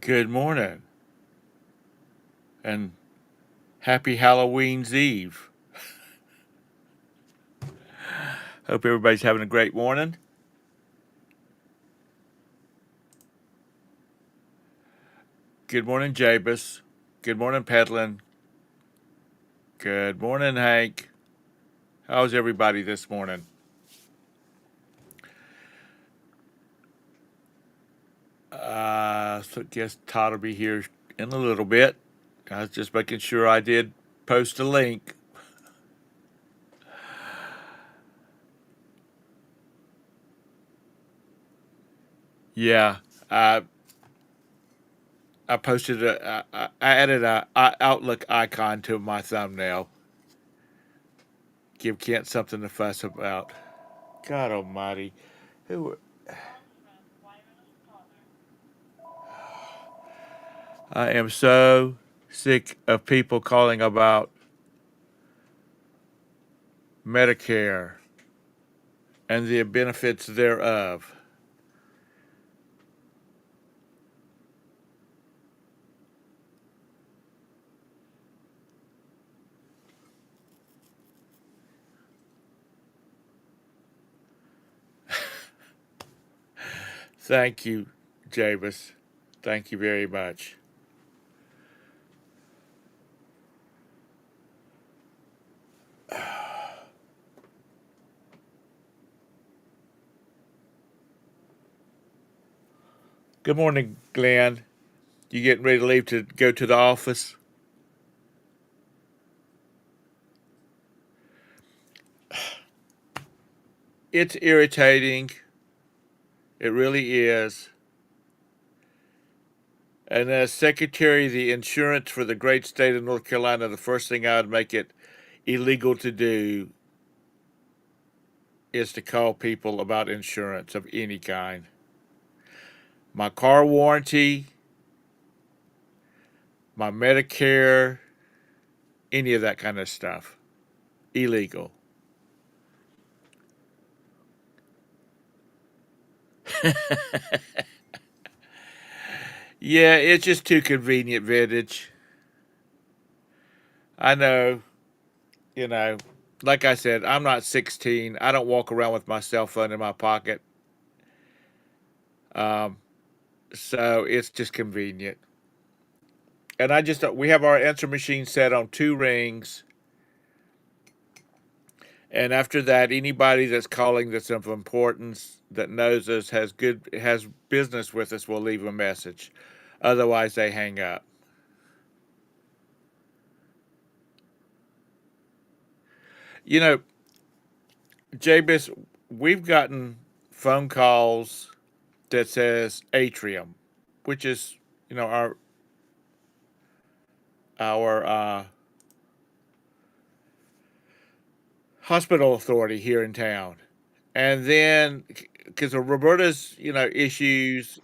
Good morning and happy Halloween's Eve. Hope everybody's having a great morning. Good morning, Jabus. Good morning, Pedlin. Good morning, Hank. How's everybody this morning? So I guess Todd will be here in a little bit. I was just making sure I did post a link. Yeah, I posted I added a Outlook icon to my thumbnail. Give Kent something to fuss about. God Almighty, who? I am so sick of people calling about Medicare and the benefits thereof. Thank you, Javis. Thank you very much. Good morning, Glenn. You getting ready to leave to go to the office? It's irritating. It really is. And as Secretary of the Insurance for the great state of North Carolina, the first thing I would make it illegal to do is to call people about insurance of any kind. My car warranty, my Medicare, any of that kind of stuff. Illegal. Yeah, it's just too convenient, vintage. I know, you know, like I said, I'm not 16. I don't walk around with my cell phone in my pocket. Um, so it's just convenient. And we have our answer machine set on 2 rings. And after that, anybody that's calling that's of importance that knows us has business with us will leave a message. Otherwise, they hang up. You know, Jabis, we've gotten phone calls that says Atrium, which is our hospital authority here in town, and then because of Roberta's issues,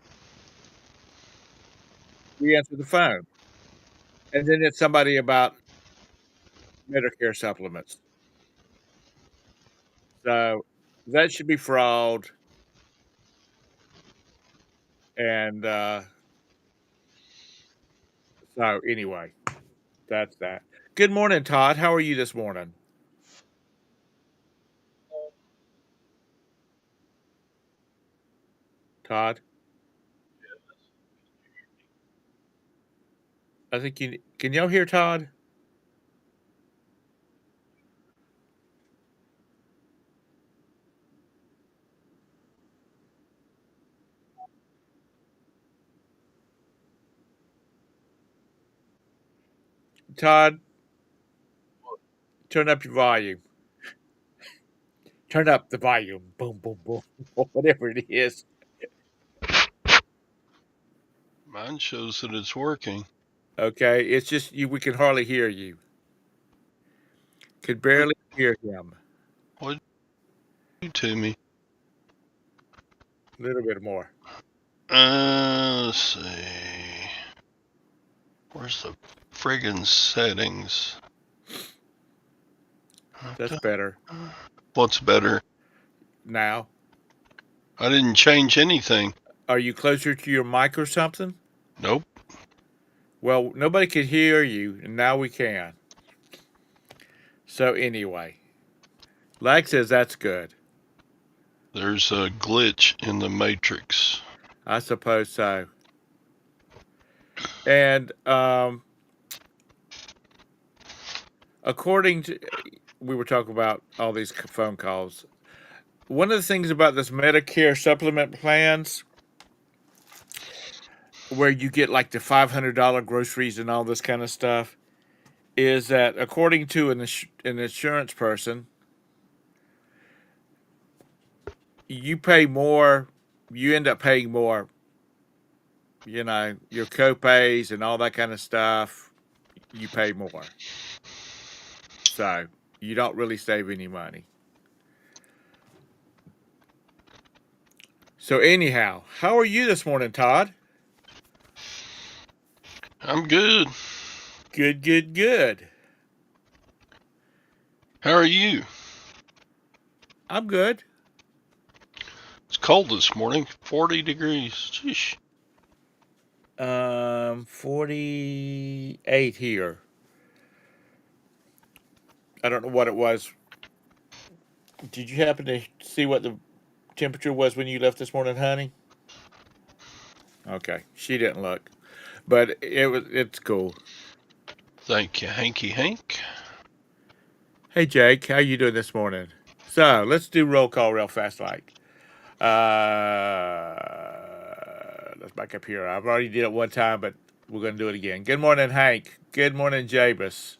we answer the phone, and then it's somebody about Medicare supplements. So that should be fraud, and so anyway, that's that. Good morning, Todd. How are you this morning, Todd? I think you can y'all hear Todd? Todd, turn up your volume. Turn up the volume. Boom, boom, boom. Whatever it is. Mine shows that it's working. Okay, it's just you. We can hardly hear you. Could barely hear him. What do to me? A little bit more. Let's see. Where's the friggin' settings? That's better. What's better? Now, I didn't change anything. are you closer to your mic or something? Nope. Well, nobody could hear you, and now we can. So anyway, Lag says that's good. There's a glitch in the matrix. I suppose so. And according to, we were talking about all these phone calls. One of the things about this Medicare supplement plans, where you get like the $500 groceries and all this kind of stuff, is that according to an insurance person, you pay more, you end up paying more, your copays and all that kind of stuff, you pay more. So you don't really save any money. So anyhow, how are you this morning, Todd? I'm good. Good, good, good. How are you? I'm good. It's cold this morning. 40 degrees. Sheesh. 48 here. I don't know what it was. Did you happen to see what the temperature was when you left this morning, honey? Okay, she didn't look, but it's cool. Thank you, Hanky Hank. Hey Jake, how you doing this morning? So let's do roll call real fast, like. Let's back up here. I've already did it one time, but we're gonna do it again. Good morning, Hank. Good morning, Jabus.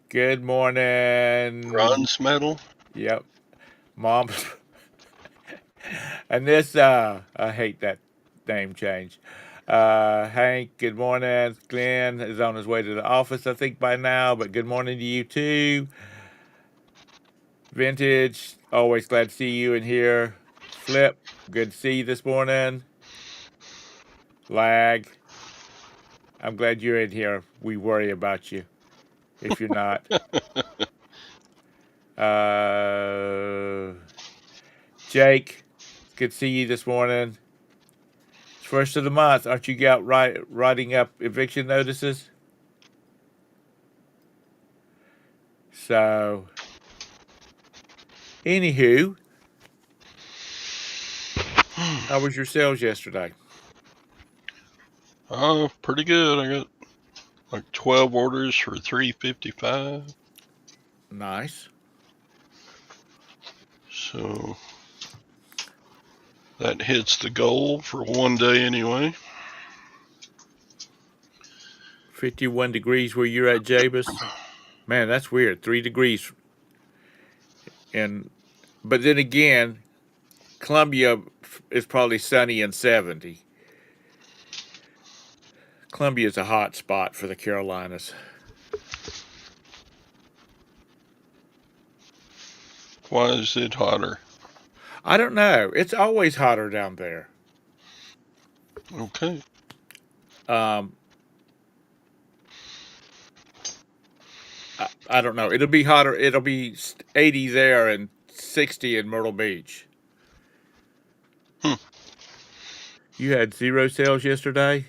Good morning. Bronze medal. Yep, Mom. And this, I hate that name change. Hank, good morning. Glenn is on his way to the office, I think, by now, but good morning to you too. Vintage, always glad to see you in here. Flip, good to see you this morning. Lag, I'm glad you're in here. We worry about you if you're not. Jake, good to see you this morning. It's first of the month. Aren't you out writing up eviction notices? So, anywho, how was your sales yesterday? Oh, pretty good. I got like 12 orders for $355. Nice. So that hits the goal for one day anyway. 51 degrees where you're at, Jabus. Man, that's weird. 3 degrees. But then again, Columbia is probably sunny and 70. Columbia is a hot spot for the Carolinas. Why is it hotter? I don't know. It's always hotter down there. Okay. I don't know. It'll be hotter. It'll be 80 there and 60 in Myrtle Beach. You had 0 sales yesterday?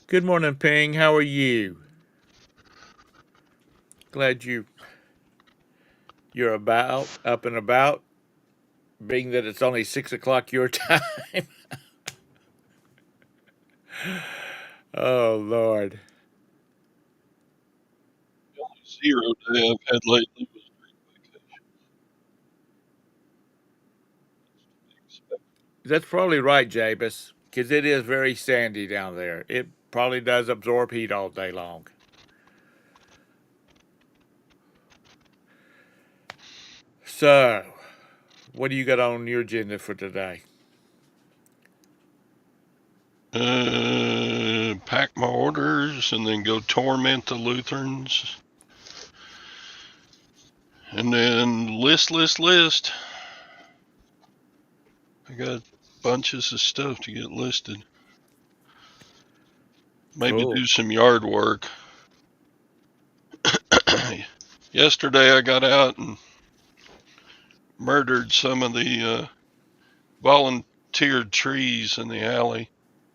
Good morning, Ping. How are you? Glad you're up and about, being that it's only 6 o'clock your time. Oh, Lord. The only 0 day I've had lately was during vacation. That's probably right, Jabus, because it is very sandy down there. It probably does absorb heat all day long. So, what do you got on your agenda for today? Pack my orders and then go torment the Lutherans. And then list. I got bunches of stuff to get listed. Maybe Cool. do some yard work. Yesterday I got out and murdered some of the volunteered trees in the alley.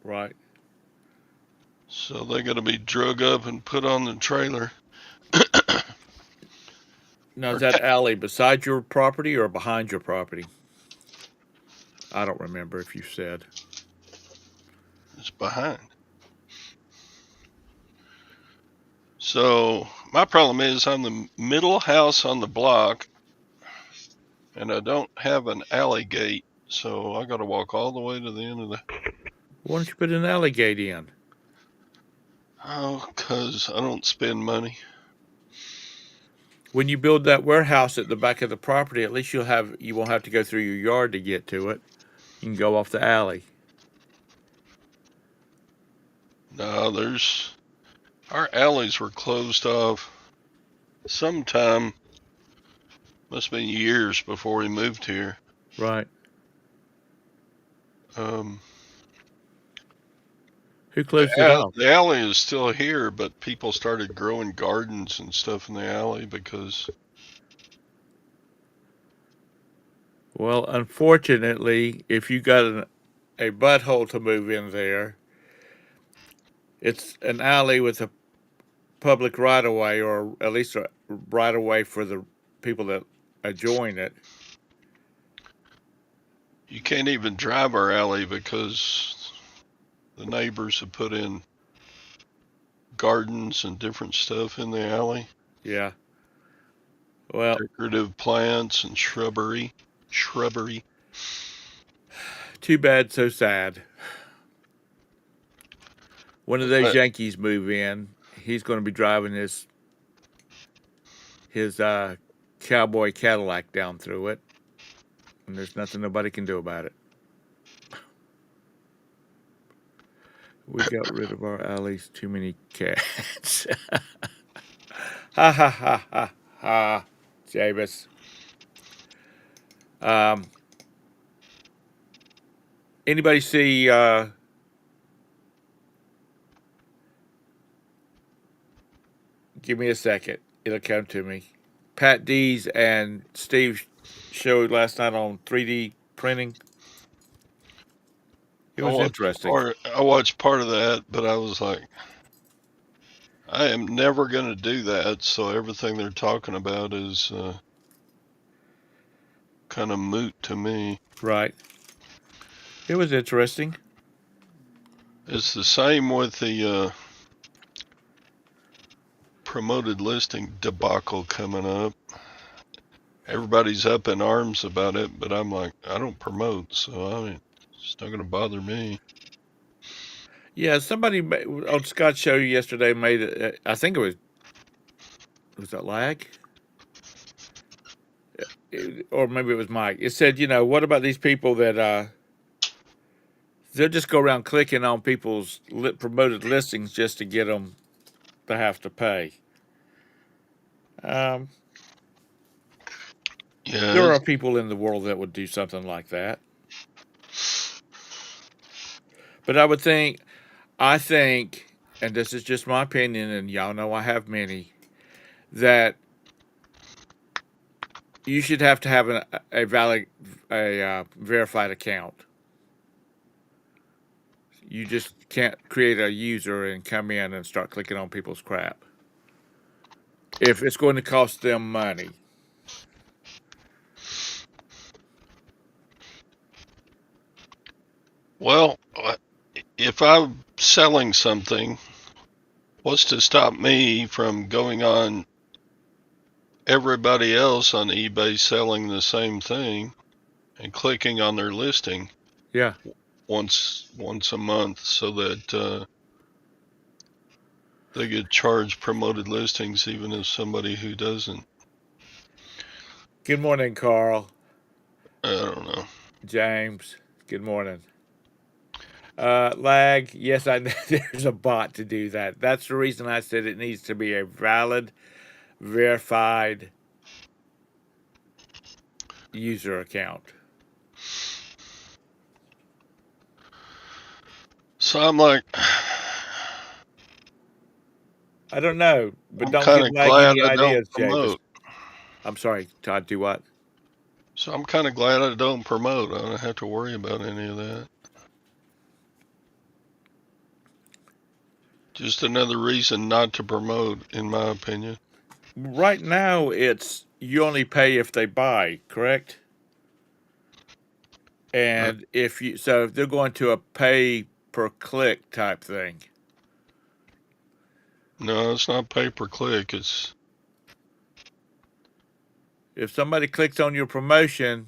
Right. So they got to be drug up and put on the trailer. Now, is that alley beside your property or behind your property? I don't remember if you said. It's behind. So my problem is I'm the middle house on the block, and I don't have an alley gate, so I got to walk all the way to the end of the. Why don't you put an alley gate in? Oh, 'cause I don't spend money. When you build that warehouse at the back of the property, at least you won't have to go through your yard to get to it. You can go off the alley. No, our alleys were closed off sometime. Must have been years before we moved here. Right. Um, Who closed it off? the alley is still here, but people started growing gardens and stuff in the alley because. Well, unfortunately, if you got a butthole to move in there, it's an alley with a public right of way, or at least a right of way for the people that adjoin it. You can't even drive our alley because the neighbors have put in gardens and different stuff in the alley. Yeah. Well, Decorative plants and shrubbery. too bad, so sad. One of those Yankees move in, he's going to be driving his cowboy Cadillac down through it, and there's nothing nobody can do about it. We got rid of our alleys. Too many cats. Ha ha ha ha ha, Javis. Anybody see give me a second. It'll come to me. Pat Dees and Steve showed last night on 3D printing. It was interesting. I watched part of that, but I was like, I am never going to do that. So everything they're talking about is kind of moot to me. Right. It was interesting. It's the same with the promoted listing debacle coming up. Everybody's up in arms about it, but I'm like, I don't promote, so I mean, it's not going to bother me. Yeah, somebody on Scott's show yesterday made it. I think was that Lag? Or maybe it was Mike. It said, what about these people that they'll just go around clicking on people's promoted listings just to get them to have to pay. Yeah, there are people in the world that would do something like that. But I think, and this is just my opinion, and y'all know I have many, that you should have to have a verified account. You just can't create a user and come in and start clicking on people's crap. If it's going to cost them money. Well, if I'm selling something, what's to stop me from going on everybody else on eBay selling the same thing and clicking on their listing? Yeah. Once a month, so that they get charged promoted listings, even if somebody who doesn't. Good morning, Carl. I don't know. James, good morning. Lag, yes, I know there's a bot to do that. That's the reason I said it needs to be a valid, verified user account. So I'm like, I don't know, but I'm don't kind give of Lag glad any I ideas, don't promote. James. I'm sorry, Todd, do what? So I'm kind of glad I don't promote. I don't have to worry about any of that. Just another reason not to promote, in my opinion. Right now, it's you only pay if they buy, correct? Uh, And if they're going to a pay per click type thing. no, it's not pay per click. It's If somebody clicks on your promotion,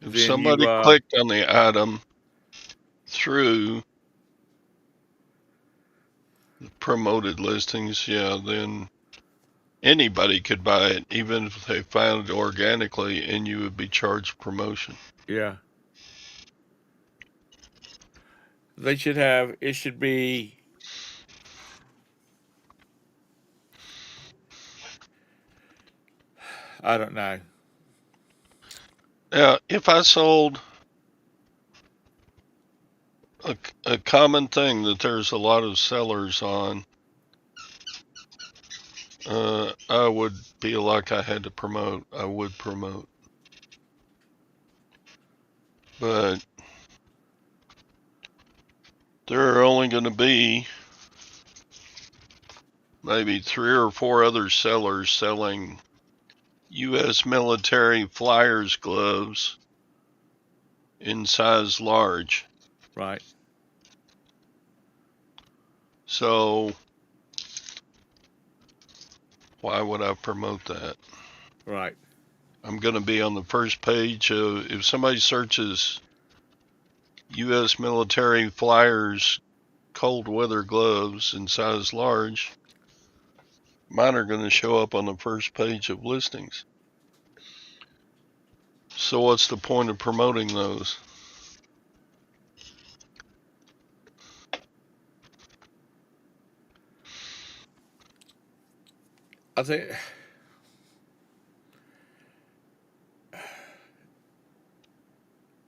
if then you somebody clicked on the item through promoted listings, yeah, then anybody could buy it, even if they found it organically, and you would be charged promotion. yeah. They should have it should be I don't know. Now, if I sold a common thing that there's a lot of sellers on, I would feel like I had to promote. I would promote. But there are only going to be maybe 3 or 4 other sellers selling U.S. military flyers gloves in size large. Right. So why would I promote that? Right. I'm going to be on the first page of, if somebody searches U.S. military flyers cold weather gloves in size large, mine are going to show up on the first page of listings. So what's the point of promoting those?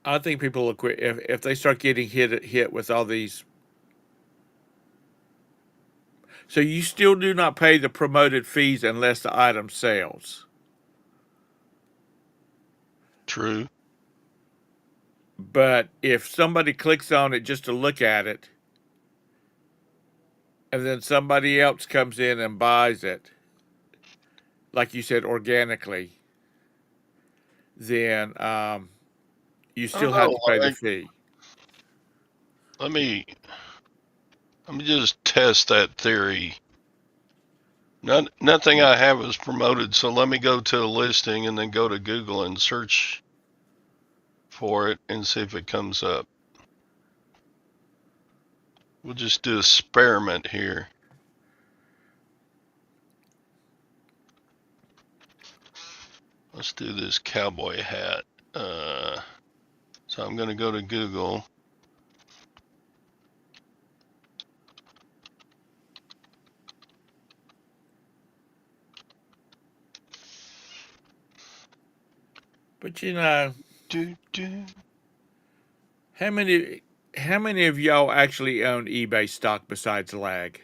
I think people will quit if they start getting hit with all these. So you still do not pay the promoted fees unless the item sells. True. But if somebody clicks on it just to look at it, and then somebody else comes in and buys it, like you said, organically, then you I don't still have know. to pay the Like, fee. let me just test that theory. Nothing I have is promoted, so let me go to a listing and then go to Google and search for it and see if it comes up. We'll just do an experiment here. Let's do this cowboy hat. So I'm going to go to Google. But you know, Do, do. how many of y'all actually own eBay stock besides Lag?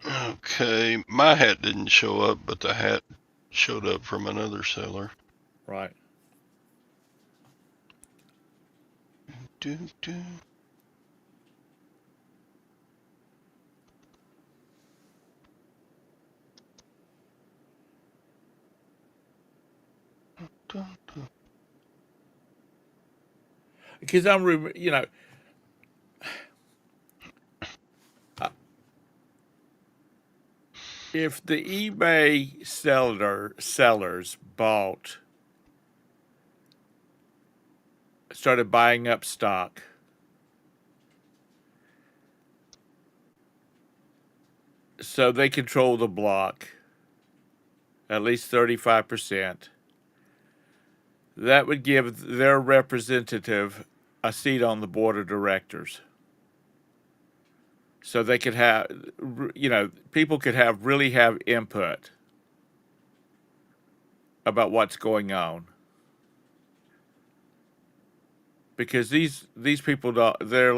Okay, my hat didn't show up, but the hat showed up from another seller. Right. Do, do. Do, do. Because if the eBay sellers started buying up stock, so they control the block, at least 35%. That would give their representative a seat on the board of directors. So they could have, people could really have input about what's going on. Because these people don't, they're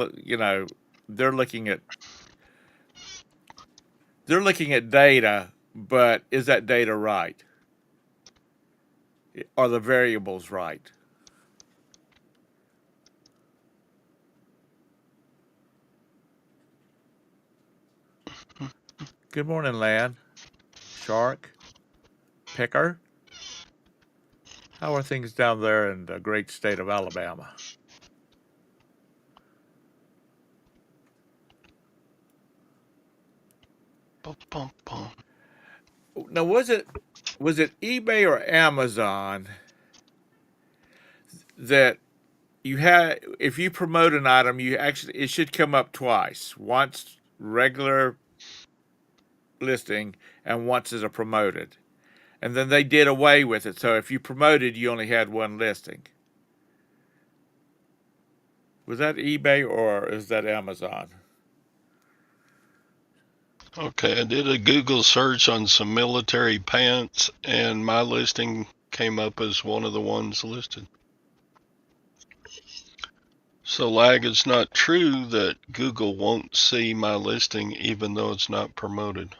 looking at data, but is that data right? Are the variables right? Good morning, Lan. Shark. Picker. How are things down there in the great state of Alabama? Bum, bum, bum. Now, was it eBay or Amazon that you had? If you promote an item, it should come up twice. Once regular listing and once as a promoted. And then they did away with it. So if you promoted, you only had one listing. Was that eBay or is that Amazon? Okay, I did a Google search on some military pants, and my listing came up as one of the ones listed. So, Lag, it's not true that Google won't see my listing even though it's not promoted.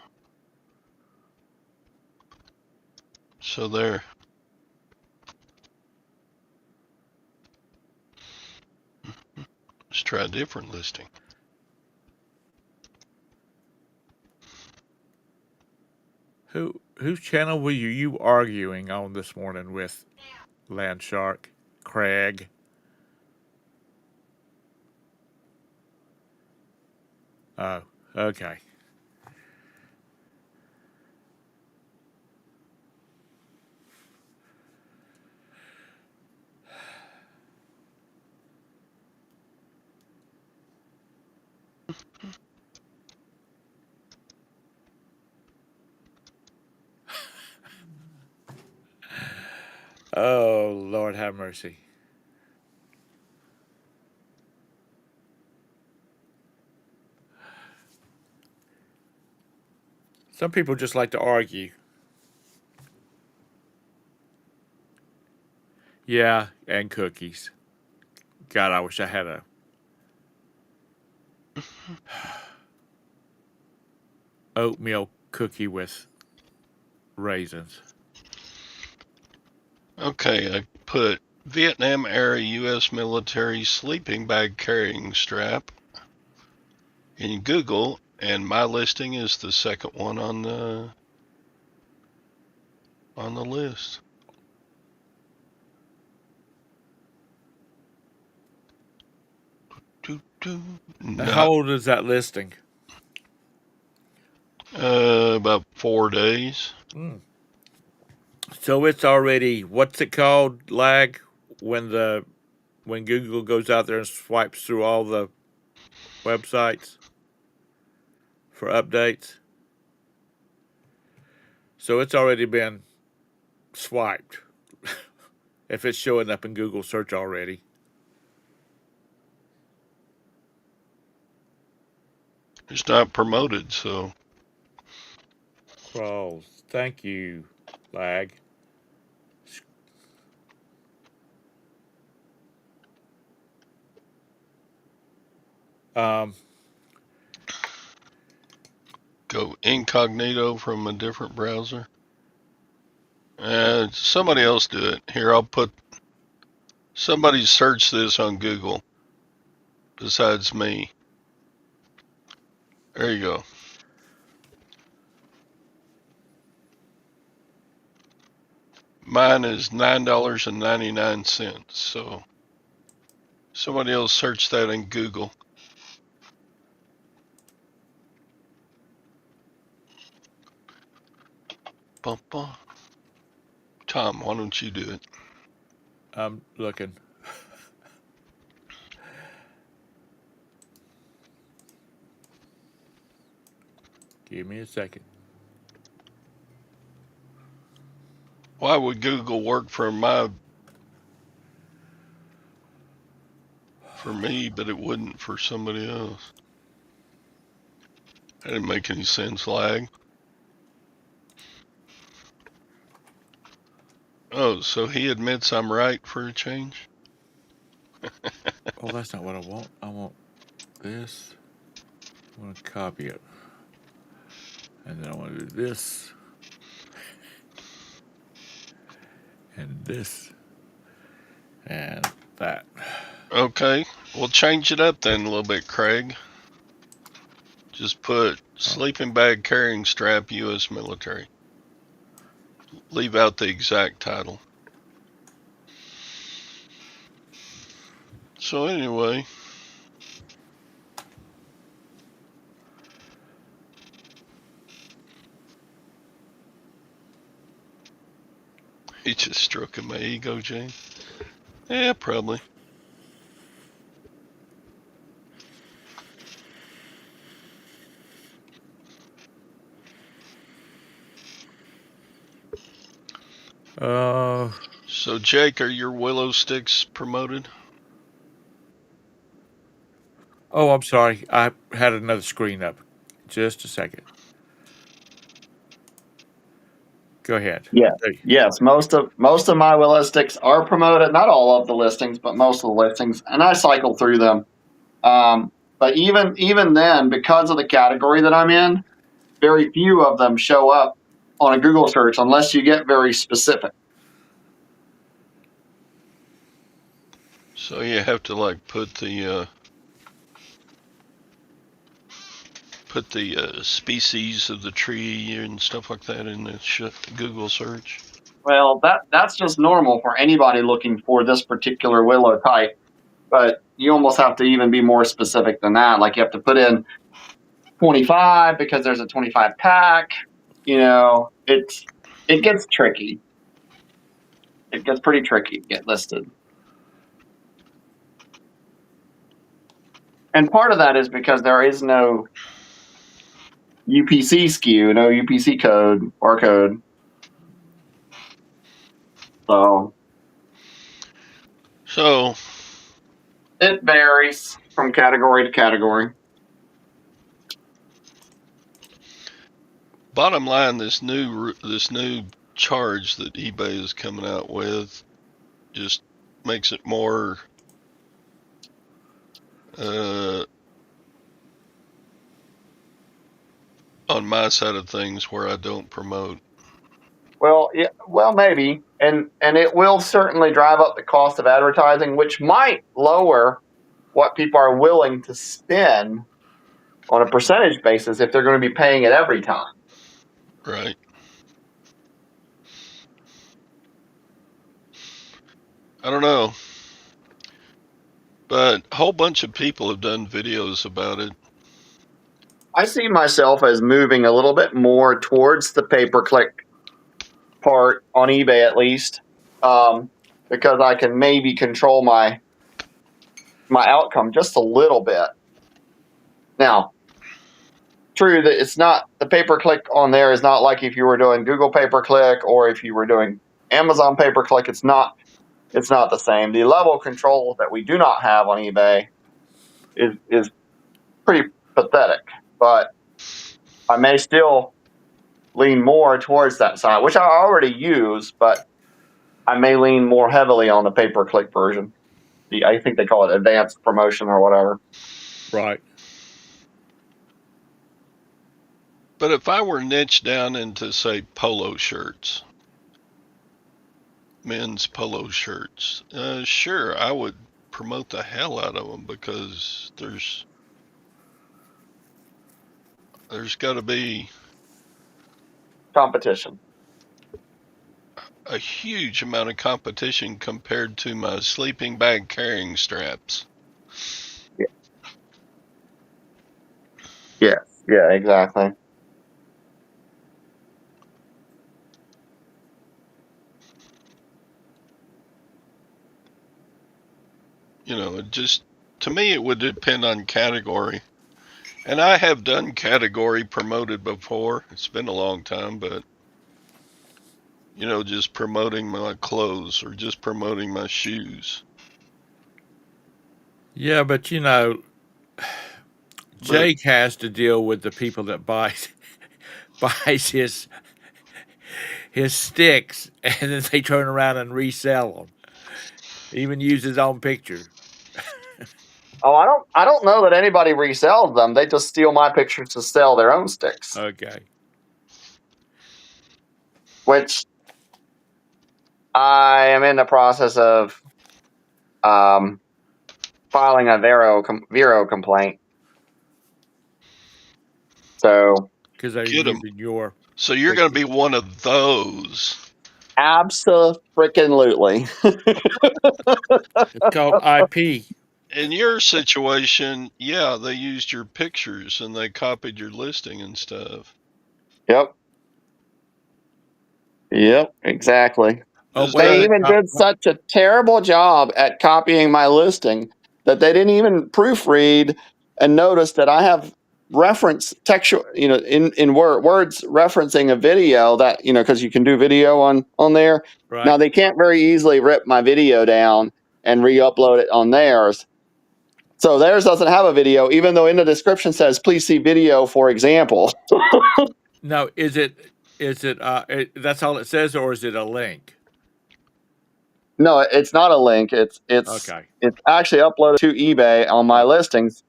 So there. Let's try a different listing. Whose channel were you arguing on this morning with, Landshark? Craig? Oh, okay. Oh, Lord have mercy. Some people just like to argue. Yeah, and cookies. God, I wish I had a oatmeal cookie with raisins. Okay, I put Vietnam era U.S. military sleeping bag carrying strap in Google, and my listing is the second one on the list. How Not old is that listing? about 4 days. So it's already, what's it called, Lag? When Google goes out there and swipes through all the websites for updates. So it's already been swiped if it's showing up in Google search already. It's not promoted, so Crawls. Thank you, Lag. Um, go incognito from a different browser. Somebody else do it. Here, I'll put somebody search this on Google besides me. There you go. Mine is $9.99. So somebody else search that in Google. Bum, bum. Tom, why don't you do it? I'm looking. Give me a second. Why would Google work for me, but it wouldn't for somebody else? That didn't make any sense, Lag. Oh, so he admits I'm right for a change? Oh, that's not what I want. I want this. I want to copy it. And then I want to do this. and this and that. Okay, we'll change it up then a little bit, Craig. Just put sleeping bag carrying strap U.S. military. Leave out the exact title. So anyway, he just stroking my ego, Jane. Yeah, probably. So Jake, are your willow sticks promoted? Oh, I'm sorry. I had another screen up. Just a second. Go ahead. Yeah. Hey. Yes, most of my willow sticks are promoted. Not all of the listings, but most of the listings, and I cycle through them. But even then, because of the category that I'm in, very few of them show up on a Google search unless you get very specific. So you have to like put the species of the tree and stuff like that in the Google search. Well, that's just normal for anybody looking for this particular willow type. But you almost have to even be more specific than that. Like you have to put in 25 because there's a 25 pack. You know, it gets tricky. It gets pretty tricky to get listed. And part of that is because there is no UPC SKU, no UPC code, barcode. So it varies from category to category. Bottom line, this new charge that eBay is coming out with just makes it more on my side of things where I don't promote. Well, yeah, well, maybe, and it will certainly drive up the cost of advertising, which might lower what people are willing to spend on a percentage basis if they're going to be paying it every time. Right. I don't know. But a whole bunch of people have done videos about it. I see myself as moving a little bit more towards the pay-per-click part on eBay, at least, because I can maybe control my outcome just a little bit. Now, true that it's not the pay-per-click on there is not like if you were doing Google pay-per-click or if you were doing Amazon pay-per-click. It's not the same. The level of control that we do not have on eBay is pretty pathetic, but I may still lean more towards that side, which I already use, but I may lean more heavily on the pay-per-click version. I think they call it advanced promotion or whatever. Right. But if I were niched down into, say, polo shirts, men's polo shirts, sure, I would promote the hell out of them because there's got to be competition. A huge amount of competition compared to my sleeping bag carrying straps. Yeah, exactly. You know, to me, it would depend on category. And I have done category promoted before. It's been a long time, but, you know, just promoting my clothes or just promoting my shoes. Yeah, but you know, Jake has to deal with the people that buys his sticks, and then they turn around and resell them. Even use his own picture. Oh, I don't know that anybody resells them. They just steal my pictures to sell their own sticks. Okay. Which I am in the process of filing a Vero complaint. So Because they're Get 'em. using your. So you're going to be one of those. absolutely. It's called IP. In your situation, yeah, they used your pictures and they copied your listing and stuff. Yep. Yep, exactly. Oh, Is what They other that even did such a terrible job at copying my listing that they didn't even proofread and notice that I have reference textual, in words referencing a video that, because you can do video on there. right? Now they can't very easily rip my video down and re-upload it on theirs. So theirs doesn't have a video, even though in the description says, please see video for example. No, is it that's all it says, or is it a link? No, it's not a link. It's Okay. actually uploaded to eBay on my listings.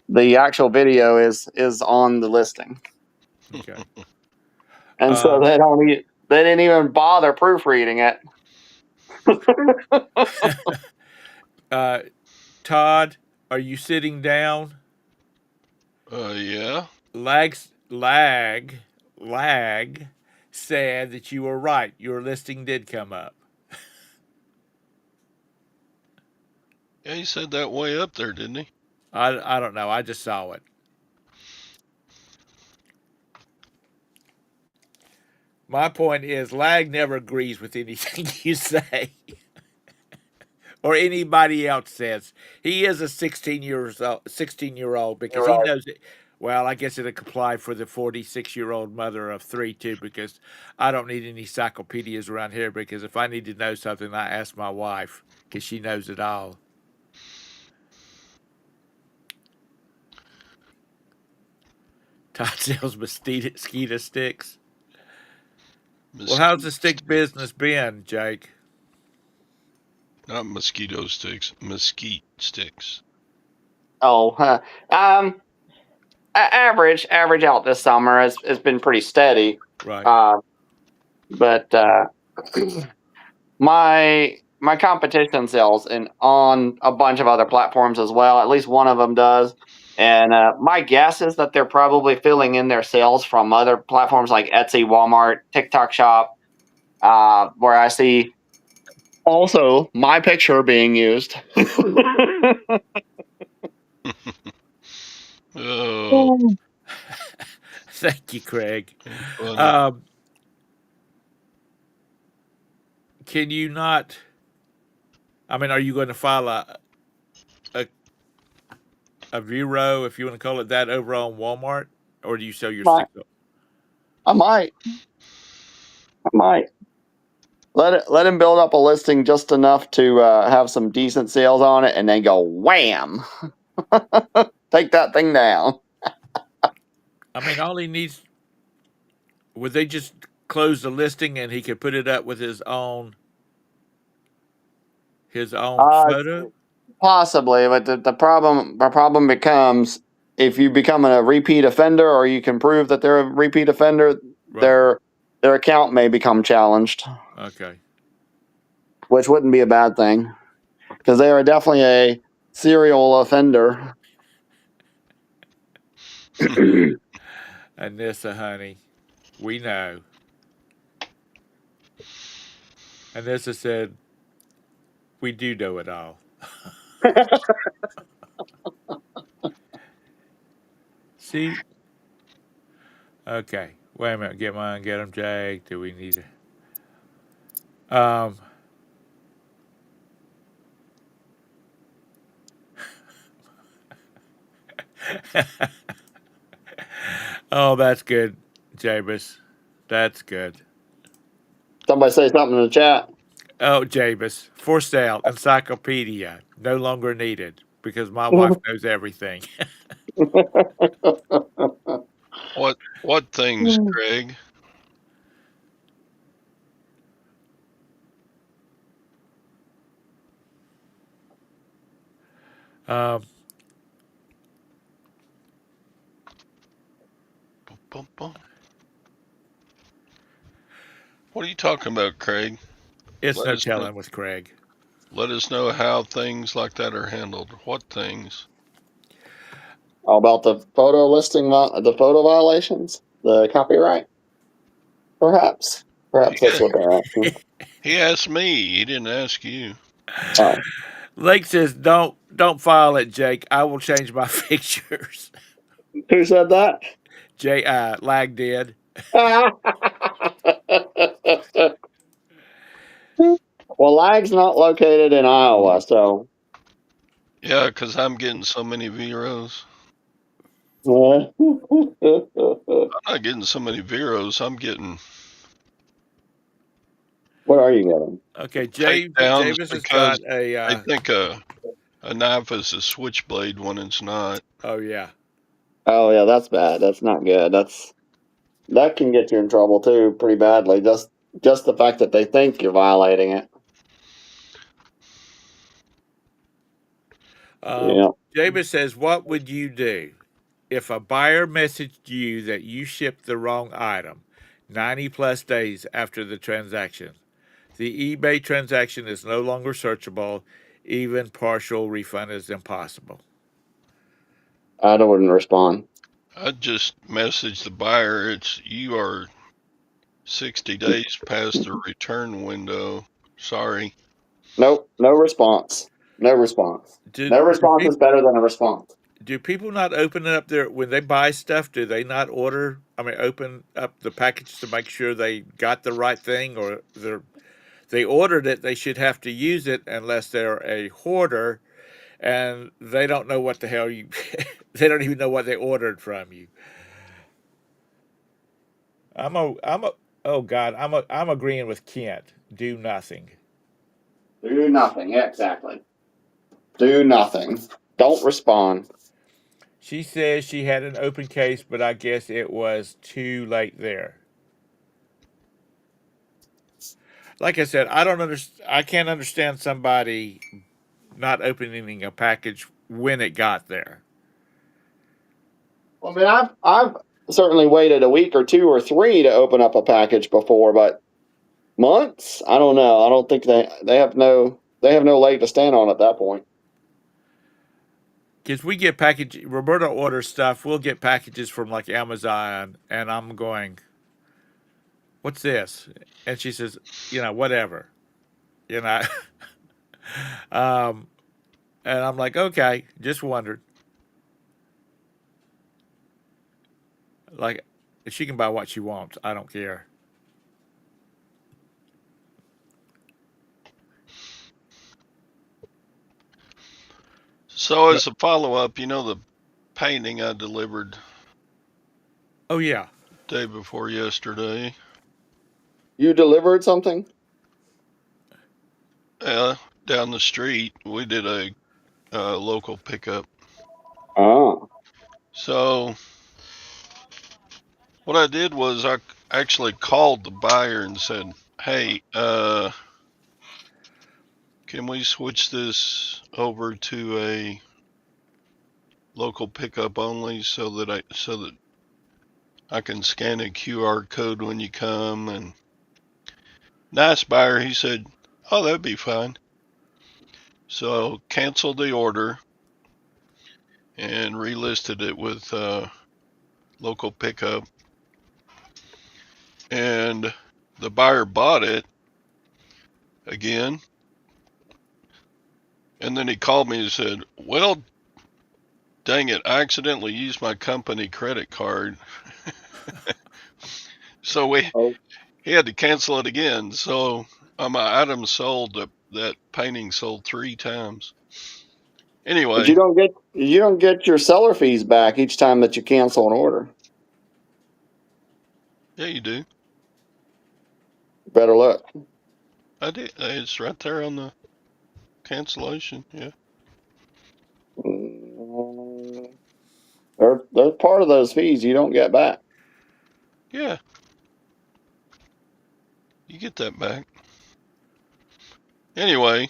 The actual video is on the listing, Okay. and so they didn't even bother proofreading it. Todd, are you sitting down? yeah. Lag said that you were right. Your listing did come up. Yeah, he said that way up there, didn't he? I don't know. I just saw it. My point is, Lag never agrees with anything you say or anybody else says. He is a 16-year-old because he knows it. Well, I guess it'll apply for the 46-year-old mother of three too, because I don't need any encyclopedias around here. Because if I need to know something, I ask my wife because she knows it all. Todd sells mosquito sticks. Well, how's the stick business been, Jake? Not mosquito sticks, mesquite sticks. Oh, average out this summer has been pretty steady. Right. But my competition sells on a bunch of other platforms as well. At least one of them does. And my guess is that they're probably filling in their sales from other platforms like Etsy, Walmart, TikTok Shop, where I see also my picture being used. Oh, Thank you, Craig. funny. Can you not? I mean, are you going to file a Vero, if you want to call it that, over on Walmart, or do you sell your Might- sticks? I might. Let him build up a listing just enough to have some decent sales on it, and then go wham, take that thing down. I mean, all he needs. Would they just close the listing and he could put it up with his own photo? Possibly, but the problem becomes if you become a repeat offender, or you can prove that they're a repeat offender, Right. their account may become challenged, Okay. which wouldn't be a bad thing because they are definitely a serial offender. Anissa, honey, we know. Anissa said, "We do know it all." See? Okay. Wait a minute. Get mine. Get them, Jake. Do we need to? Oh, that's good, Jabus. That's good. Somebody say something in the chat. Oh, Jabus, for sale, encyclopedia, no longer needed because my wife knows everything. What things, Craig? um, What are you talking about, Craig? It's Let no us know, telling with Craig. let us know how things like that are handled. What things? All about the photo listing, the photo violations, the copyright. Perhaps, perhaps that's Yeah, what they're asking. he asked me. He didn't ask you. Oh, Lake says, "Don't file it, Jake. I will change my pictures." who said that? Lag did. Well, Lag's not located in Iowa, so Yeah, 'cause I'm getting so many zeros. what I'm not getting so many zeros. I'm getting are you getting? Okay, takedowns Javis has because got a. they think a knife is a switchblade when it's not. Oh yeah. Oh yeah, that's bad. That's not good. That can get you in trouble too, pretty badly. Just the fact that they think you're violating it. Yeah. Javis says, "What would you do if a buyer messaged you that you shipped the wrong item 90 plus days after the transaction? The eBay transaction is no longer searchable. Even partial refund is impossible." I wouldn't respond. I just messaged the buyer. You are 60 days past the return window. Sorry. Nope, no response. No response. Do, No do, response pe- is better than a response. do people not open it up there when they buy stuff? Do they not order? I mean, open up the package to make sure they got the right thing, or they ordered it. They should have to use it unless they're a hoarder and they don't know what the hell you. They don't even know what they ordered from you. I'm a. Oh God, I'm agreeing with Kent. Do nothing. Do nothing. Yeah, exactly. Do nothing. Don't respond. She says she had an open case, but I guess it was too late there. Like I said, I don't understand. I can't understand somebody not opening a package when it got there. Well, I mean, I've certainly waited a week or two or three to open up a package before, but months? I don't know. I don't think they have no leg to stand on at that point. Because we get package, Roberta orders stuff. We'll get packages from like Amazon, and I'm going, "What's this?" And she says, "Whatever." You know, um, and I'm like, "Okay, just wondered." Like, she can buy what she wants. I don't care. So But as a follow up, the painting I delivered oh yeah, day before yesterday. You delivered something? Down the street, we did a local pickup. Oh. So what I did was I actually called the buyer and said, "Hey, can we switch this over to a local pickup only so that I can scan a QR code when you come?" And nice buyer, he said, "Oh, that'd be fine." So canceled the order and relisted it with local pickup. And the buyer bought it again. And then he called me and said, "Well, dang it, I accidentally used my company credit card." So Oh. he had to cancel it again. So my item sold, that painting sold 3 times. But Anyway, you don't get your seller fees back each time that you cancel an order. yeah, you do. Better look. I did. It's right there on the cancellation. Yeah. Mm, they're part of those fees you don't get back. Yeah, you get that back. Anyway,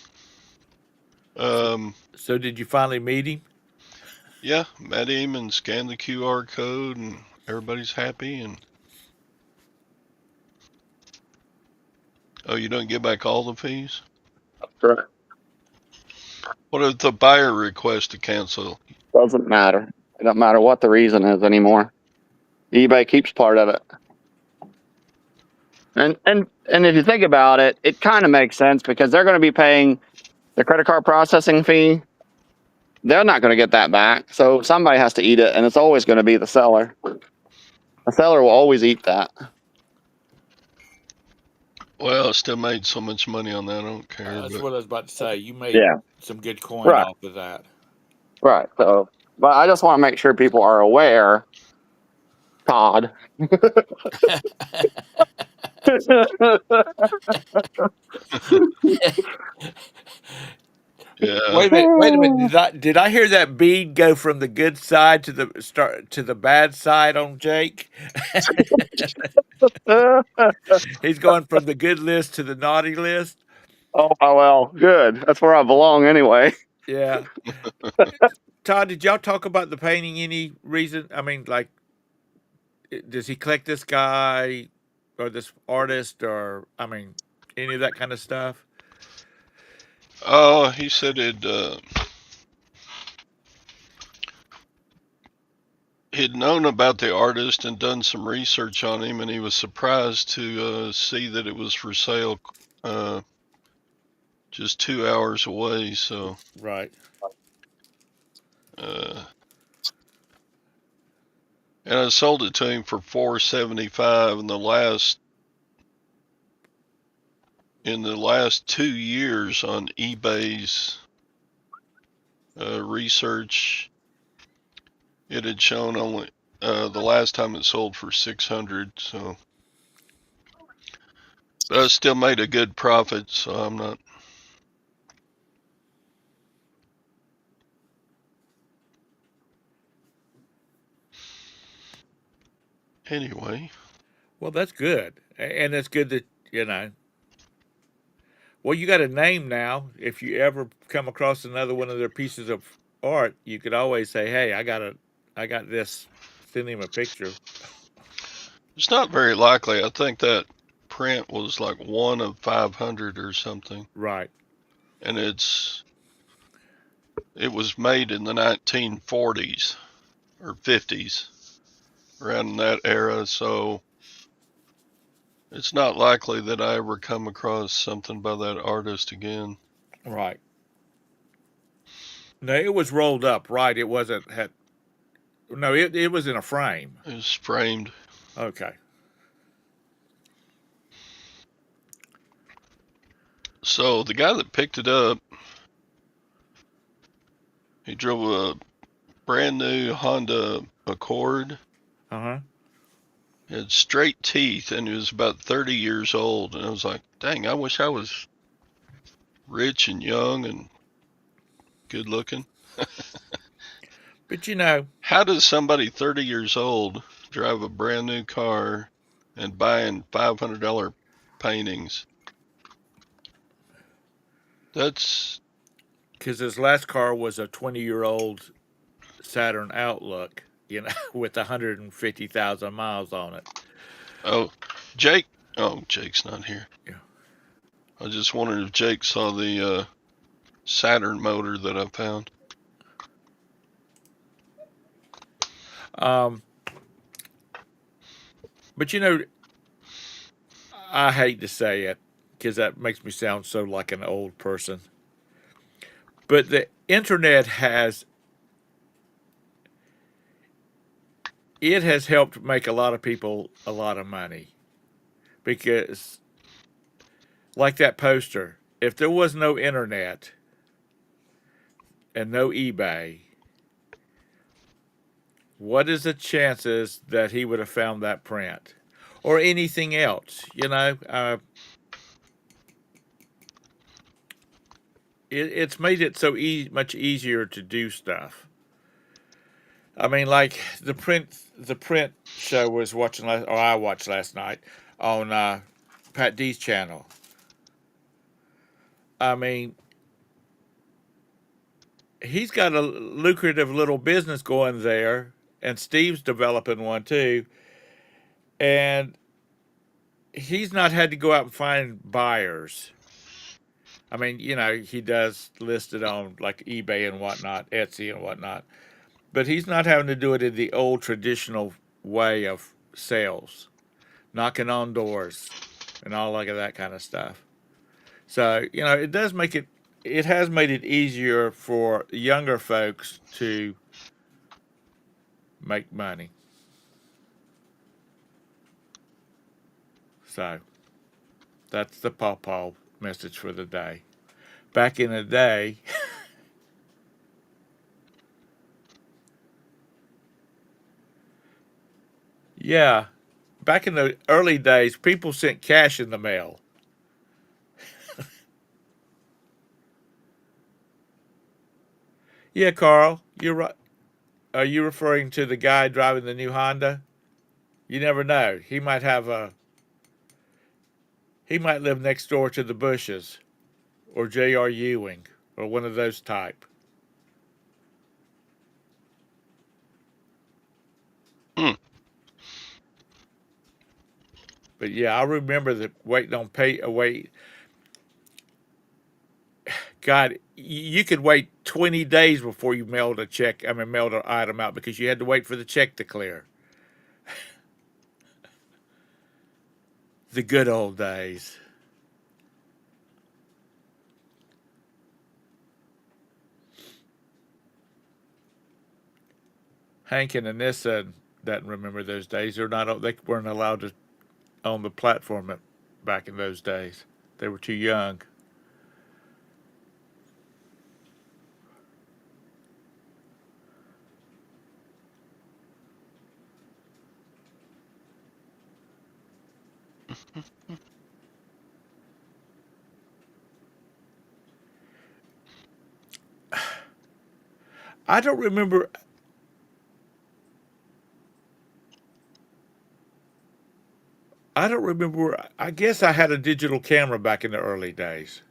so, um, so did you finally meet him? yeah, met him and scanned the QR code, and everybody's happy. And Oh, you don't get back all the fees? Correct. What if the buyer requests to cancel? Doesn't matter. It doesn't matter what the reason is anymore. eBay keeps part of it. And if you think about it, it kind of makes sense because they're going to be paying the credit card processing fee. They're not going to get that back, so somebody has to eat it, and it's always going to be the seller. The seller will always eat that. Well, I still made so much money on that. I don't care. That's But what I was about to say. You made Yeah. some good coin Right. off of that. Right. So, but I just want to make sure people are aware, Todd. yeah, Wait a minute. Did I hear that bead go from the good side to the bad side on Jake? He's going from the good list to the naughty list. Oh well, good. That's where I belong anyway. Yeah. Todd, did y'all talk about the painting any reason? I mean, like, does he collect this guy or this artist or, I mean, any of that kind of stuff? oh, he said he'd known about the artist and done some research on him, and he was surprised to see that it was for sale just 2 hours away. So, Right. and I sold it to him for $475, and in the last 2 years on eBay's research, it had shown only the last time it sold for 600. So, but I still made a good profit. So I'm not. Anyway, Well, that's good. And it's good that, you know, well, you got a name now. If you ever come across another one of their pieces of art, you could always say, "Hey, I got this." Send him a picture. it's not very likely. I think that print was like 1 of 500 or something, Right. and it was made in the 1940s or 50s, around that era. So it's not likely that I ever come across something by that artist again. Right. No, it was rolled up. Right. It wasn't had. No, it was in a frame. It was framed. Okay. So the guy that picked it up, he drove a brand new Honda Accord. Uh-huh. He had straight teeth, and he was about 30 years old. And I was like, dang, I wish I was rich and young and good looking. But you know, How does somebody 30 years old drive a brand new car and buying $500 paintings? That's because his last car was a 20-year-old Saturn Outlook, you know, with 150,000 miles on it. oh, Jake. Oh, Jake's not here. Yeah. I just wondered if Jake saw the Saturn motor that I found. But you know, I hate to say it because that makes me sound so like an old person. But the internet has helped make a lot of people a lot of money because, like that poster, if there was no internet and no eBay, what is the chances that he would have found that print or anything else? You know, it's made it so much easier to do stuff. I mean, like the print show was watching or I watched last night on Pat D's channel. I mean, he's got a lucrative little business going there, and Steve's developing one too. And he's not had to go out and find buyers. I mean, he does list it on like eBay and whatnot, Etsy and whatnot, but he's not having to do it in the old traditional way of sales, knocking on doors and all like that kind of stuff. So, it does make it has made it easier for younger folks to make money. So, that's the pawpaw message for the day. Back in the day, yeah, back in the early days, people sent cash in the mail. Yeah, Carl, you're right. Are you referring to the guy driving the new Honda? You never know. He might live next door to the Bushes or J.R. Ewing or one of those type. Hmm. But yeah, I remember the waiting on wait. God, you could wait 20 days before you mailed a check. I mean, mailed an item out because you had to wait for the check to clear. The good old days. Hank and Anissa doesn't remember those days. They weren't allowed to on the platform back in those days. They were too young. I don't remember. I don't remember. I guess I had a digital camera back in the early days.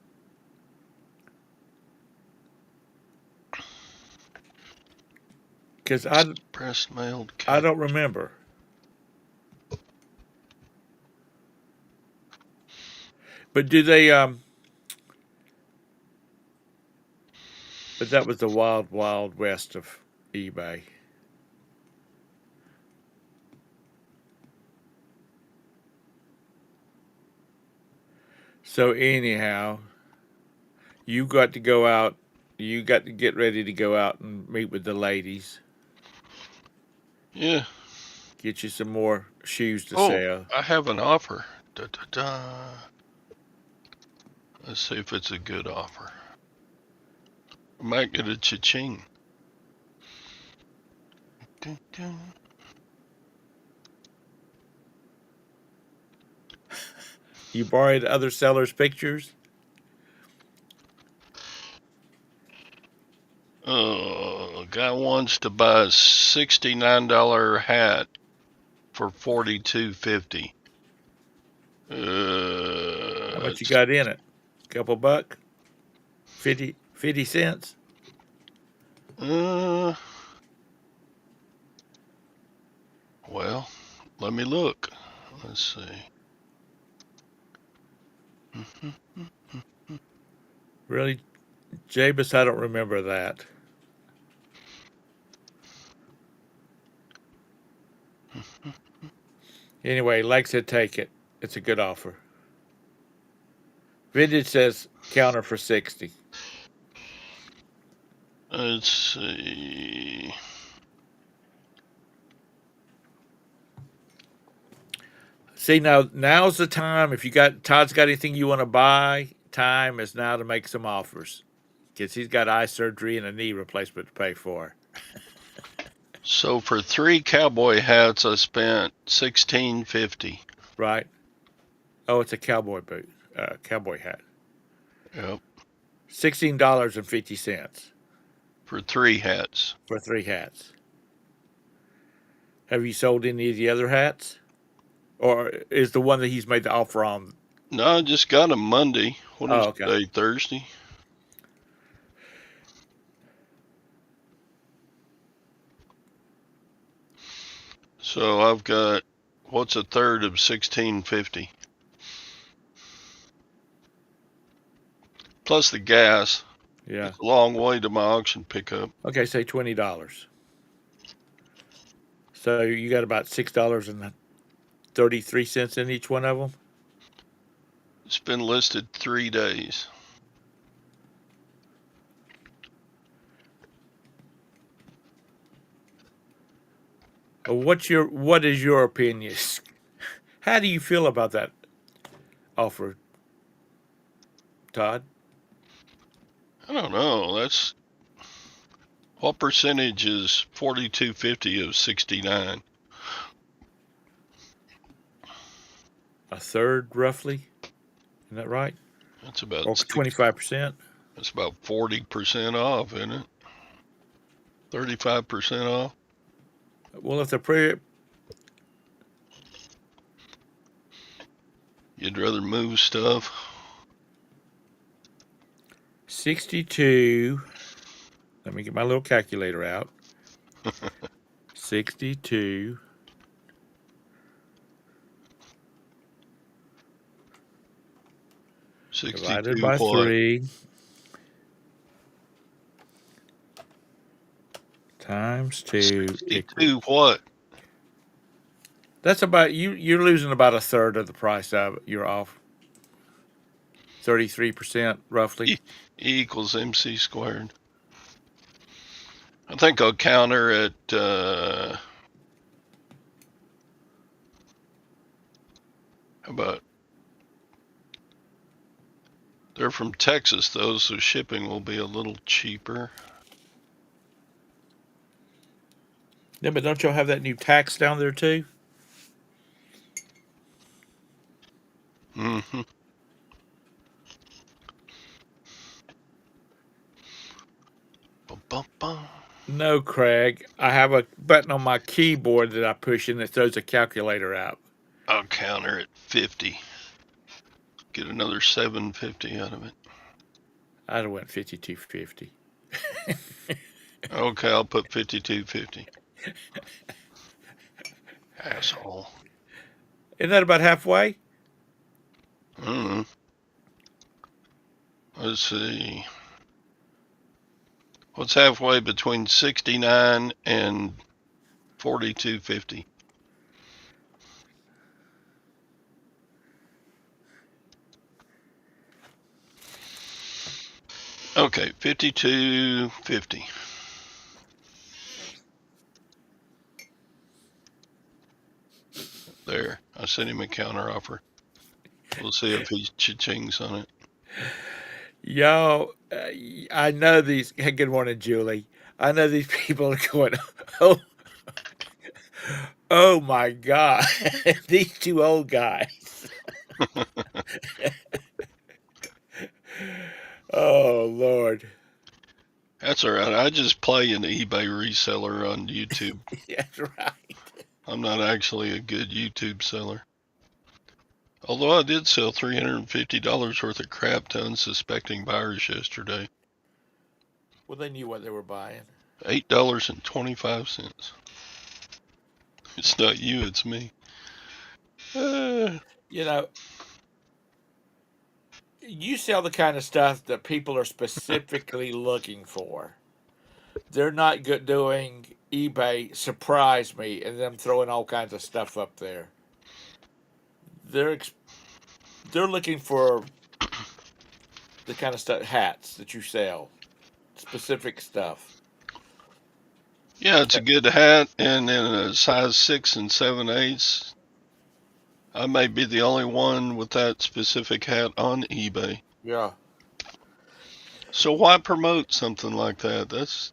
Because Express mailed I cat. don't remember. But do they? But that was the wild, wild west of eBay. So anyhow, you got to go out. You got to get ready to go out and meet with the ladies. Yeah. Get you some more shoes to Oh, sell. I have an offer. Da, da, da. Let's see if it's a good offer. I might get a cha-ching. Dun, dun. You borrowed other sellers' pictures. Guy wants to buy a $69 hat for $42.50. How much you got in it? Couple buck? 50 cents? Well, let me look. Let's see. Really? Jabus, I don't remember that. Anyway, Lex said take it. It's a good offer. Vintage says counter for 60. Let's see. See, now's the time. If Todd's got anything you want to buy, time is now to make some offers. Because he's got eye surgery and a knee replacement to pay for. So for 3 cowboy hats, I spent $16.50. Right? Oh, it's a cowboy boot, cowboy hat. Yep. $16.50 For 3 hats. for 3 hats. Have you sold any of the other hats? Or is the one that he's made the offer on? No, I just got them Monday. What is okay. today? Thursday? So I've got, what's a third of $16.50? plus the gas. Yeah. It's a long way to my auction pickup. Okay, say $20. So you got about $6.33 in each one of them. It's been listed 3 days. What is your opinion? How do you feel about that offer, Todd? I don't know. That's what percentage is 4250 of 69? A third, roughly. Isn't that right? That's about Or 25%? That's about 40% off, isn't it? 35% off. Well, if the You'd rather move stuff. 62. Let me get my little calculator out. 62 divided by what? 3 times 2 62 what? That's about you're losing about a third of the price of it. You're off 33% roughly. E equals MC squared. I think I'll counter at how about, they're from Texas though, so shipping will be a little cheaper. Yeah, but don't y'all have that new tax down there too? Mm-hmm. Bum. No, Craig. I have a button on my keyboard that I push in that throws a calculator out. I'll counter at 50. Get another 750 out of it. I'd have went 52.50. Okay, I'll put 52.50. Asshole. Isn't that about halfway? Mm-hmm. Let's see. What's halfway between 69 and 42.50? Okay, 52.50. There, I sent him a counter offer. We'll see if he cha-chings on it. Y'all, I know these. Hey, good morning, Julie. I know these people are going, oh, oh my God, these two old guys. Oh Lord. That's all right. I just play an eBay reseller on YouTube. That's right. I'm not actually a good YouTube seller. Although I did sell $350 worth of crap to unsuspecting buyers yesterday. Well, they knew what they were buying. $8.25. It's not you, it's me. You know, you sell the kind of stuff that people are specifically looking for. They're not good doing eBay surprise me and them throwing all kinds of stuff up there. They're looking for the kind of stuff, hats that you sell, specific stuff. Yeah, it's a good hat, and in a size 6 and 7/8. I may be the only one with that specific hat on eBay. Yeah. So why promote something like that?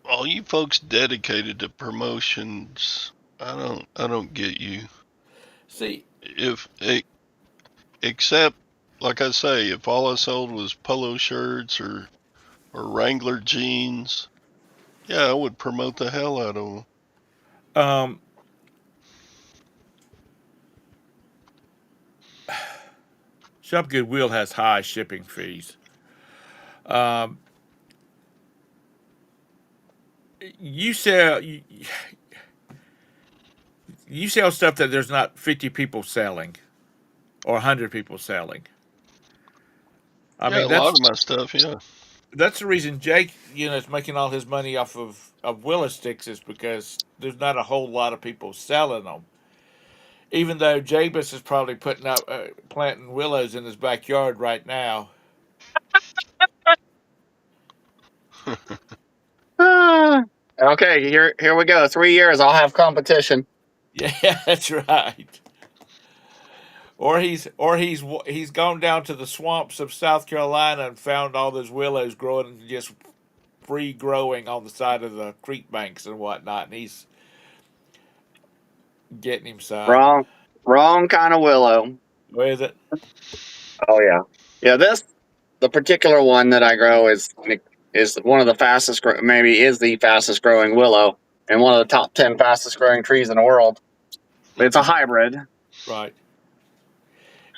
All you folks dedicated to promotions, I don't get you. See, Except, like I say, if all I sold was polo shirts or Wrangler jeans, yeah, I would promote the hell out of them. Shop Goodwill has high shipping fees. You sell, you You sell stuff that there's not 50 people selling or 100 people selling. I Yeah, mean, a lot of my stuff. Yeah. that's the reason Jake, is making all his money off of willow sticks is because there's not a whole lot of people selling them. Even though Jabus is probably putting up planting willows in his backyard right now. Okay, here we go. 3 years, I'll have competition. Yeah, that's right. Or he's gone down to the swamps of South Carolina and found all those willows growing just free growing on the side of the creek banks and whatnot, and he's getting him some. Wrong kind of willow. With it. Oh yeah, yeah. The particular one that I grow is one of the maybe is the fastest growing willow, and one of the top 10 fastest growing trees in the world. It's a hybrid. Right.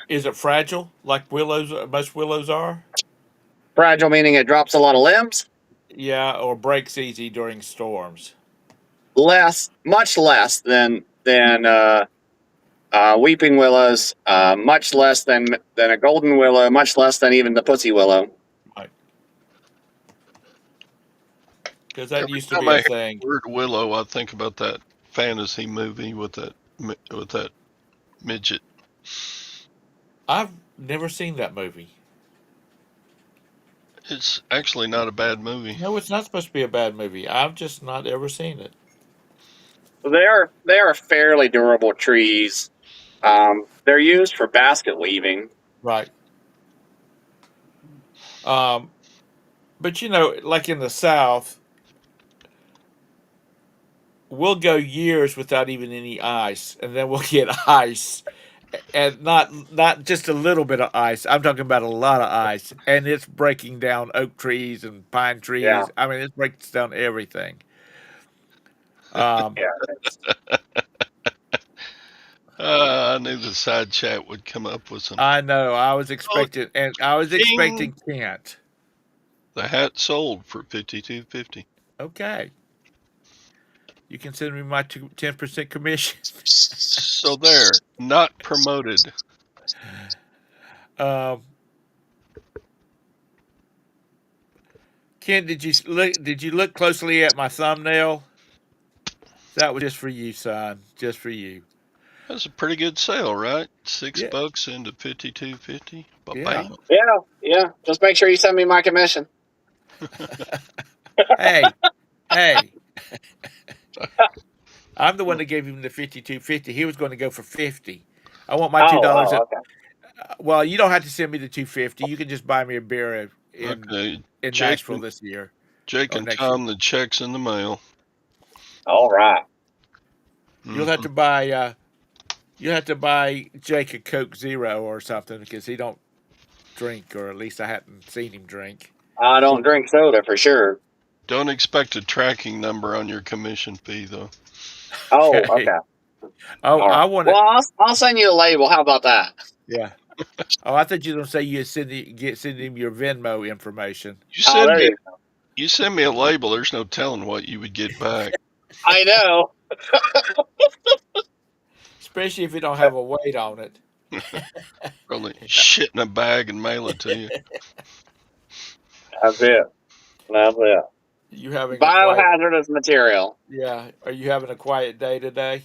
Is it fragile like willows? Most willows are. Fragile meaning it drops a lot of limbs. Yeah, or breaks easy during storms. Much less than weeping willows. Much less than a golden willow. Much less than even the pussy willow. Right. Because that Every used to time be I a hear thing. the word willow, I think about that fantasy movie with that midget. I've never seen that movie. It's actually not a bad movie. No, it's not supposed to be a bad movie. I've just not ever seen it. They are fairly durable trees. They're used for basket weaving. Right. But like in the South, we'll go years without even any ice, and then we'll get ice, and not just a little bit of ice. I'm talking about a lot of ice, and it's breaking down oak trees and pine trees. Yeah. I mean, it breaks down everything. Yeah. I knew the side chat would come up with some. I know. I was expecting, and I was expecting Kent. The hat sold for $52.50. Okay. You can send me my 10% commission. So there, not promoted. Ken, did you look closely at my thumbnail? That was just for you, son. Just for you. That's a pretty good sale, right? Yeah. $6 into $52.50. Yeah. Yeah. Just make sure you send me my commission. Hey. I'm the one that gave him the $52.50. He was going to go for $50. I want my $2. Oh, okay. Well, you don't have to send me the $2.50. You can just buy me a beer in Nashville this year. Jake and Tom, the check's in the mail. All right. You'll have to buy. You have to buy Jake a Coke Zero or something because he don't drink, or at least I hadn't seen him drink. I don't drink soda for sure. Don't expect a tracking number on your commission fee, though. Oh, okay. Oh, right. I want. Well, I'll send you a label. How about that? Yeah. Oh, I thought you were gonna say you send him your Venmo information. You send me a label. There's no telling what you would get back. I know. Especially if you don't have a weight on it. Probably shit in a bag and mail it to you. That's it. You having biohazardous material. Yeah. Are you having a quiet day today?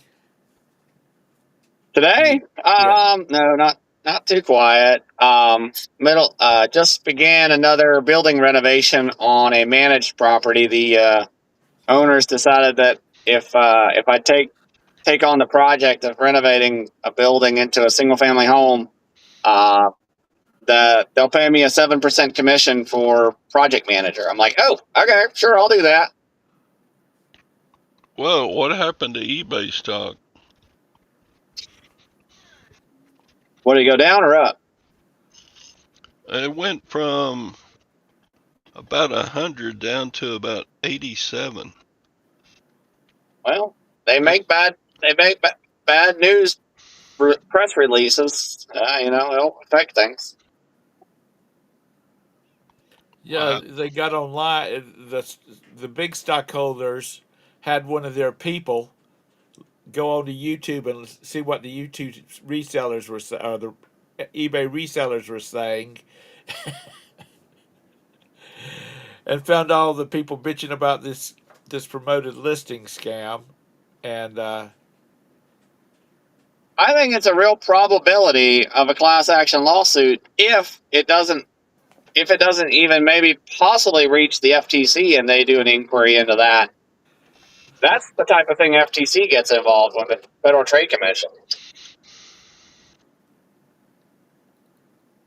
Today? No, not too quiet. Just began another building renovation on a managed property. The owners decided that if I take on the project of renovating a building into a single family home, they'll pay me a 7% commission for project manager. I'm like, oh, okay, sure, I'll do that. Whoa, what happened to eBay stock? What, did it go down or up? It went from about 100 down to about 87. Well, they make bad news press releases. It'll affect things. Yeah, they got online. The big stockholders had one of their people go on to YouTube and see what the YouTube resellers were or the eBay resellers were saying, and found all the people bitching about this promoted listing scam, and I think it's a real probability of a class action lawsuit if it doesn't even maybe possibly reach the FTC and they do an inquiry into that. That's the type of thing FTC gets involved with, the Federal Trade Commission.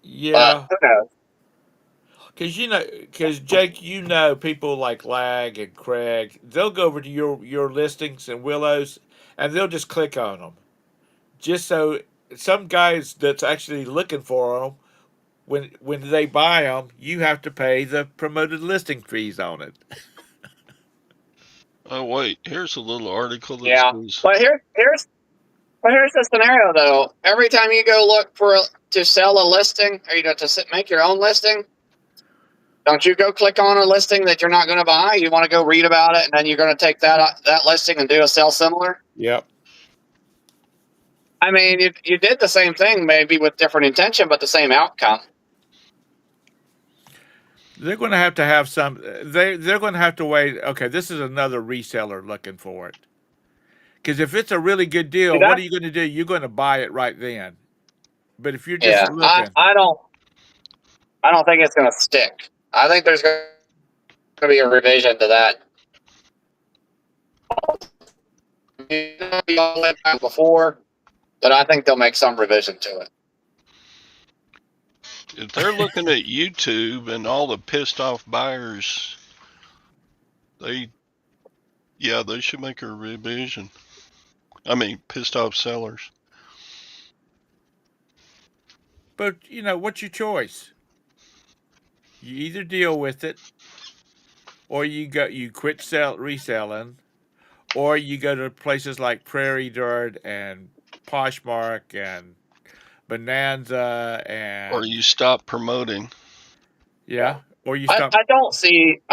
yeah, Who knows? because Jake, people like Lag and Craig, they'll go over to your listings and Willows, and they'll just click on them, just so some guys that's actually looking for them, when they buy them, you have to pay the promoted listing fees on it. Oh wait, here's a little article that Yeah, says but here's the scenario though. Every time you go look to sell a listing, or make your own listing, don't you go click on a listing that you're not going to buy? You want to go read about it, and then you're going to take that listing and do a sell similar. Yep. I mean, you did the same thing, maybe with different intention, but the same outcome. They're going to have some. They're going to have to wait. Okay, this is another reseller looking for it. Because if it's a really good deal, what are you going to do? You're going to buy it right then. But if you're just looking, I don't think it's going to stick. I think there's going to be a revision to that. Before, but I think they'll make some revision to it. if they're looking at YouTube and all the pissed off buyers, they should make a revision. I mean, pissed off sellers. but what's your choice? You either deal with it, or you quit reselling, or you go to places like Prairie Dirt and Poshmark and Bonanza and Or you stop promoting. yeah, or you stop. I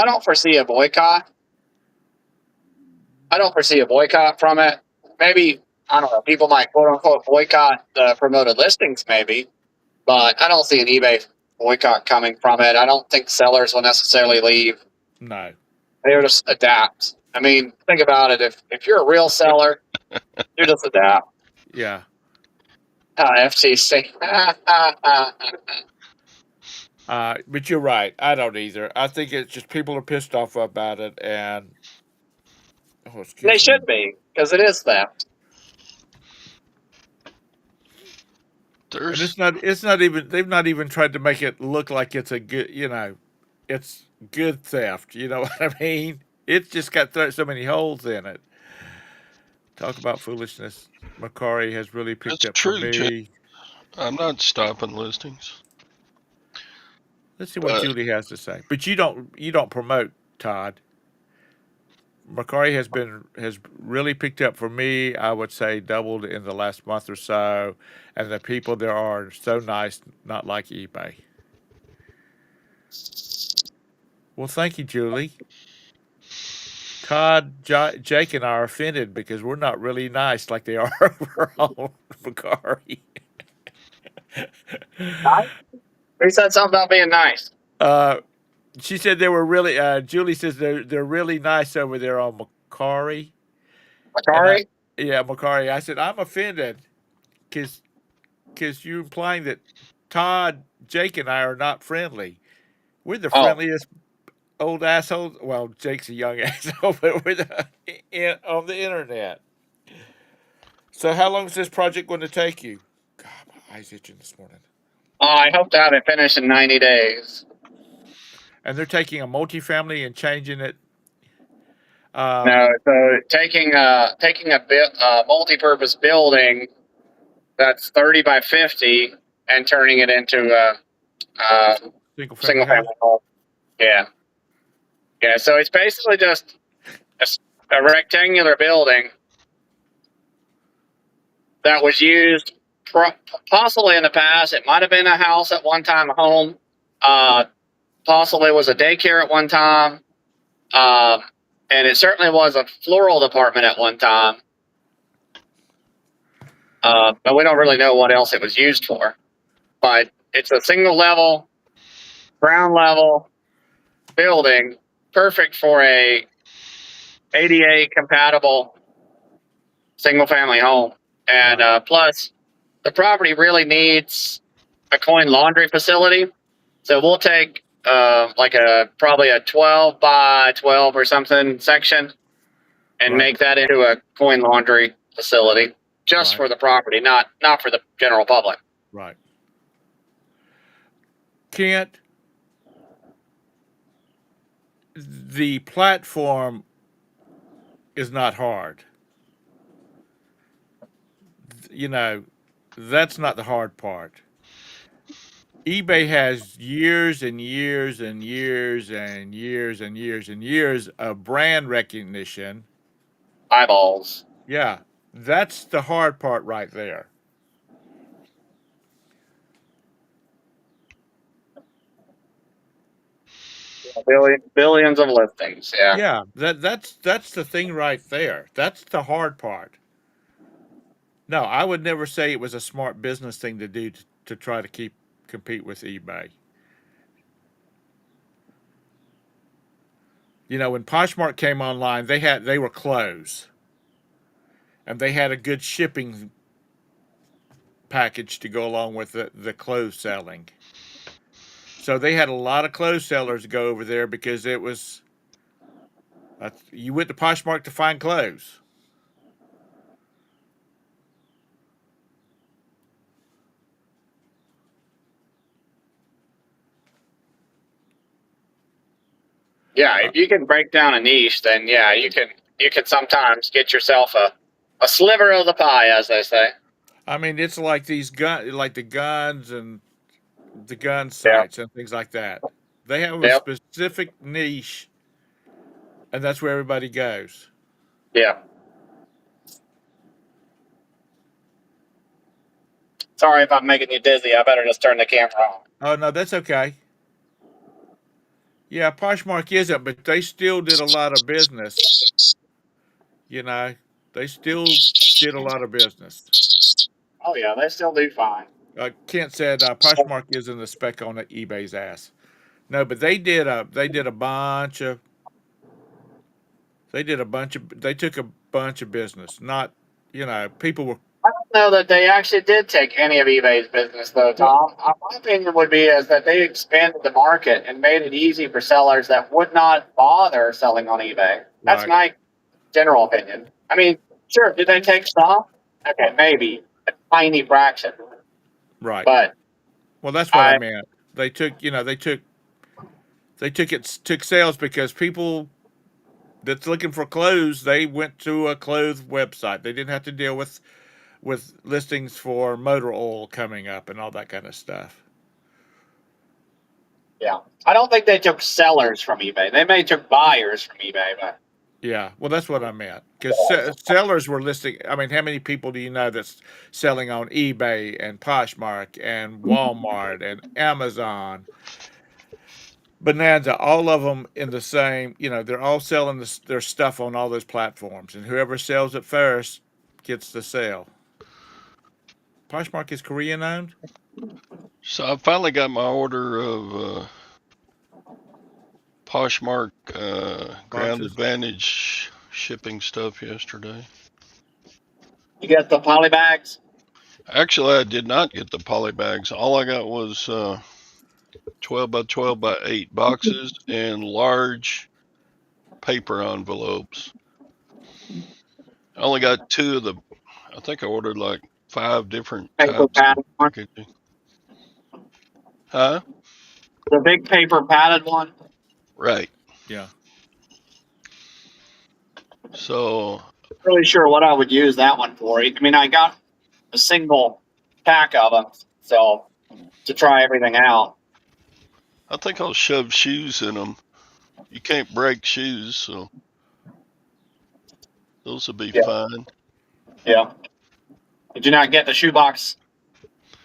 don't foresee a boycott. I don't foresee a boycott from it. Maybe, I don't know, people might quote unquote boycott the promoted listings maybe, but I don't see an eBay boycott coming from it. I don't think sellers will necessarily leave. No. They'll just adapt. I mean, think about it. If you're a real seller, you just adapt. Yeah. FTC. But you're right. I don't either. I think it's just people are pissed off about it, and They should be, because it is theft. It's not even. They've not even tried to make it look like it's a good. It's good theft. You know what I mean? It's just got so many holes in it. Talk about foolishness. Macari has really picked up for me. Jake. I'm not stopping listings. Let's see what Julie has to say. But you don't promote, Todd. Macari has really picked up for me. I would say doubled in the last month or so, and the people there are so nice, not like eBay. Well, thank you, Julie. Todd, Jake, and I are offended because we're not really nice like they are over on Macari. Who said something about being nice? She said they were really. Julie says they're really nice over there on Macari. Macari? Yeah, Macari. I said I'm offended because you're implying that Todd, Jake, and I are not friendly. We're the friendliest old assholes. Well, Jake's a young asshole, but we're on the internet. So how long is this project going to take you? God, my eye's itching this morning. I hope to have it finished in 90 days. And they're taking a multifamily and changing it. No, so taking a multi-purpose building that's 30 by 50 and turning it into a single family home. Yeah. Yeah, so it's basically just a rectangular building that was used possibly in the past. It might have been a house at one time, a home. Possibly was a daycare at one time. And it certainly was a floral department at one time. but we don't really know what else it was used for. But it's a single level, ground level building, perfect for a ADA compatible single family home. And plus, the property really needs a coin laundry facility. So we'll take like probably a 12 by 12 or something section and Right. make that into a coin laundry facility just Right. for the property, not for the general public. Right. Kent, the platform is not hard. You know, that's not the hard part. eBay has years and years and years and years and years and years of brand recognition. Eyeballs. Yeah, that's the hard part right there. Billions of listings. Yeah. Yeah, that's the thing right there. That's the hard part. No, I would never say it was a smart business thing to do to try to compete with eBay. You know, when Poshmark came online, they were clothes, and they had a good shipping package to go along with the clothes selling. So they had a lot of clothes sellers go over there because it was you went to Poshmark to find clothes. Yeah, if you can break down a niche, then yeah, you can sometimes get yourself a sliver of the pie, as they say. I mean, it's like like the guns and the gun Yeah. sites and things like that. They have a Yep. specific niche, and that's where everybody goes. Yeah. Sorry if I'm making you dizzy. I better just turn the camera on. Oh no, that's okay. Yeah, Poshmark isn't, but they still did a lot of business. You know, they still did a lot of business. Oh yeah, they still do fine. Kent said Poshmark isn't a speck on eBay's ass. No, but they took a bunch of business. Not, you know, people were. I don't know that they actually did take any of eBay's business, though, Tom. My opinion would be is that they expanded the market and made it easy for sellers that would not bother selling on eBay. That's Right. my general opinion. I mean, sure, did they take some? Okay, maybe a tiny fraction, Right. but Well, that's what I meant. They took sales because people that's looking for clothes, they went to a clothes website. They didn't have to deal with listings for motor oil coming up and all that kind of stuff. yeah, I don't think they took sellers from eBay. They may took buyers from eBay, but Yeah, well, that's what I meant. Because sellers were listing. I mean, how many people do you know that's selling on eBay and Poshmark and Walmart and Amazon, Bonanza? All of them in the same. You know, they're all selling their stuff on all those platforms, and whoever sells it first gets the sale. Poshmark is Korean owned. So I finally got my order of Poshmark Ground Boxes? Advantage shipping stuff yesterday. you get the poly bags. Actually, I did not get the poly bags. All I got was 12 by 12 by 8 boxes and large paper envelopes. I only got 2 of the. I think I ordered like 5 different Paper types of padded one. packaging. Huh? The big paper padded one. Right. Yeah. So Really sure what I would use that one for. I mean, I got a single pack of them, so to try everything out. I think I'll shove shoes in them. You can't break shoes, so those will be fine. Yeah. Did you not get the shoebox?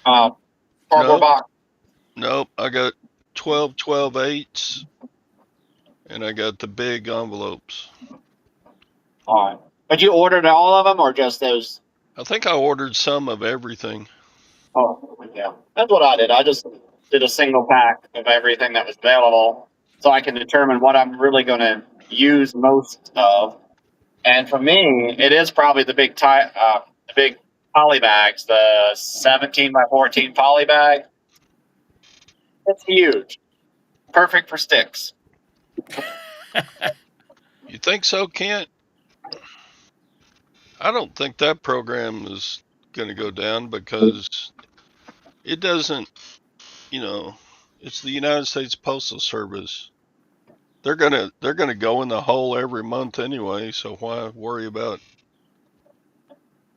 Cardboard Nope. box. Nope. I got 12 12/8s, and I got the big envelopes. All right. But you ordered all of them, or just those I think I ordered some of everything. Oh, yeah. That's what I did. I just did a single pack of everything that was available so I can determine what I'm really going to use most of. And for me, it is probably the big poly bags, the 17 by 14 poly bag. It's huge. Perfect for sticks. You think so, Kent? I don't think that program is going to go down because it doesn't, it's the United States Postal Service. They're gonna go in the hole every month anyway, so why worry about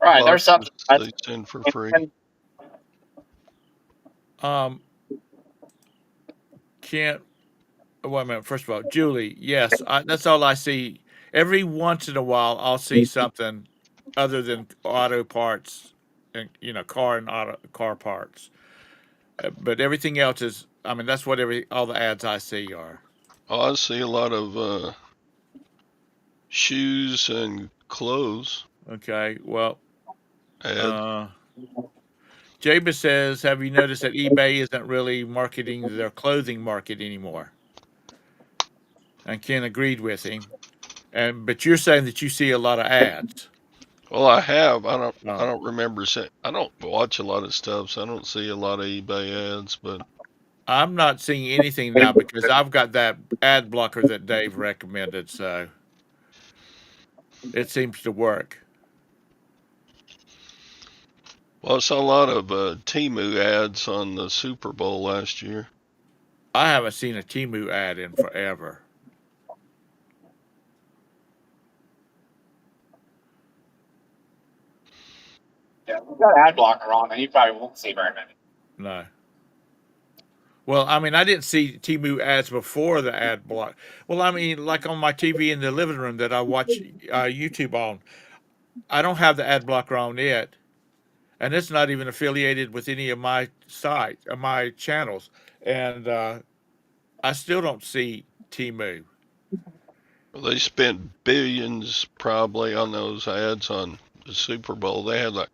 Right. There's boxes something. they send for free? Um, Can't. Wait a minute. First of all, Julie, yes, that's all I see. Every once in a while, I'll see something other than auto parts and car and car parts. But everything else is. I mean, that's what all the ads I see are. Oh, I see a lot of shoes and clothes Okay. Well, ads. Jabez says, "Have you noticed that eBay isn't really marketing their clothing market anymore?" And Ken agreed with him. But you're saying that you see a lot of ads. Well, I have. I Oh. don't remember. I don't watch a lot of stuff, so I don't see a lot of eBay ads. But I'm not seeing anything now because I've got that ad blocker that Dave recommended, so it seems to work. well, I saw a lot of Temu ads on the Super Bowl last year. I haven't seen a Temu ad in forever. Yeah, we've got ad blocker on, and you probably won't see very many. No. Well, I mean, I didn't see Temu ads before the ad block. Well, I mean, like on my TV in the living room that I watch YouTube on, I don't have the ad blocker on it, and it's not even affiliated with any of my sites, my channels, and I still don't see Temu. Well, they spent billions probably on those ads on the Super Bowl. They had like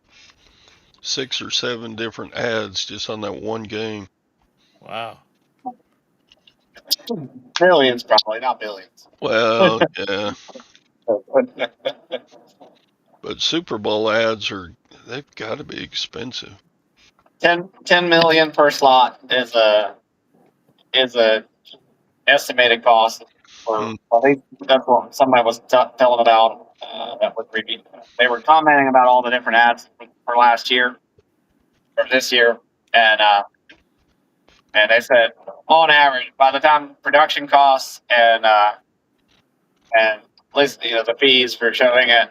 6 or 7 different ads just on that one game. Wow. Millions, probably, not billions. Well, yeah. But Super Bowl ads they've got to be expensive. 10 million per slot is a estimated cost for. I think that's what somebody was telling about. That was reading. They were commenting about all the different ads for last year or this year, and they said on average, by the time production costs and list, the fees for showing it,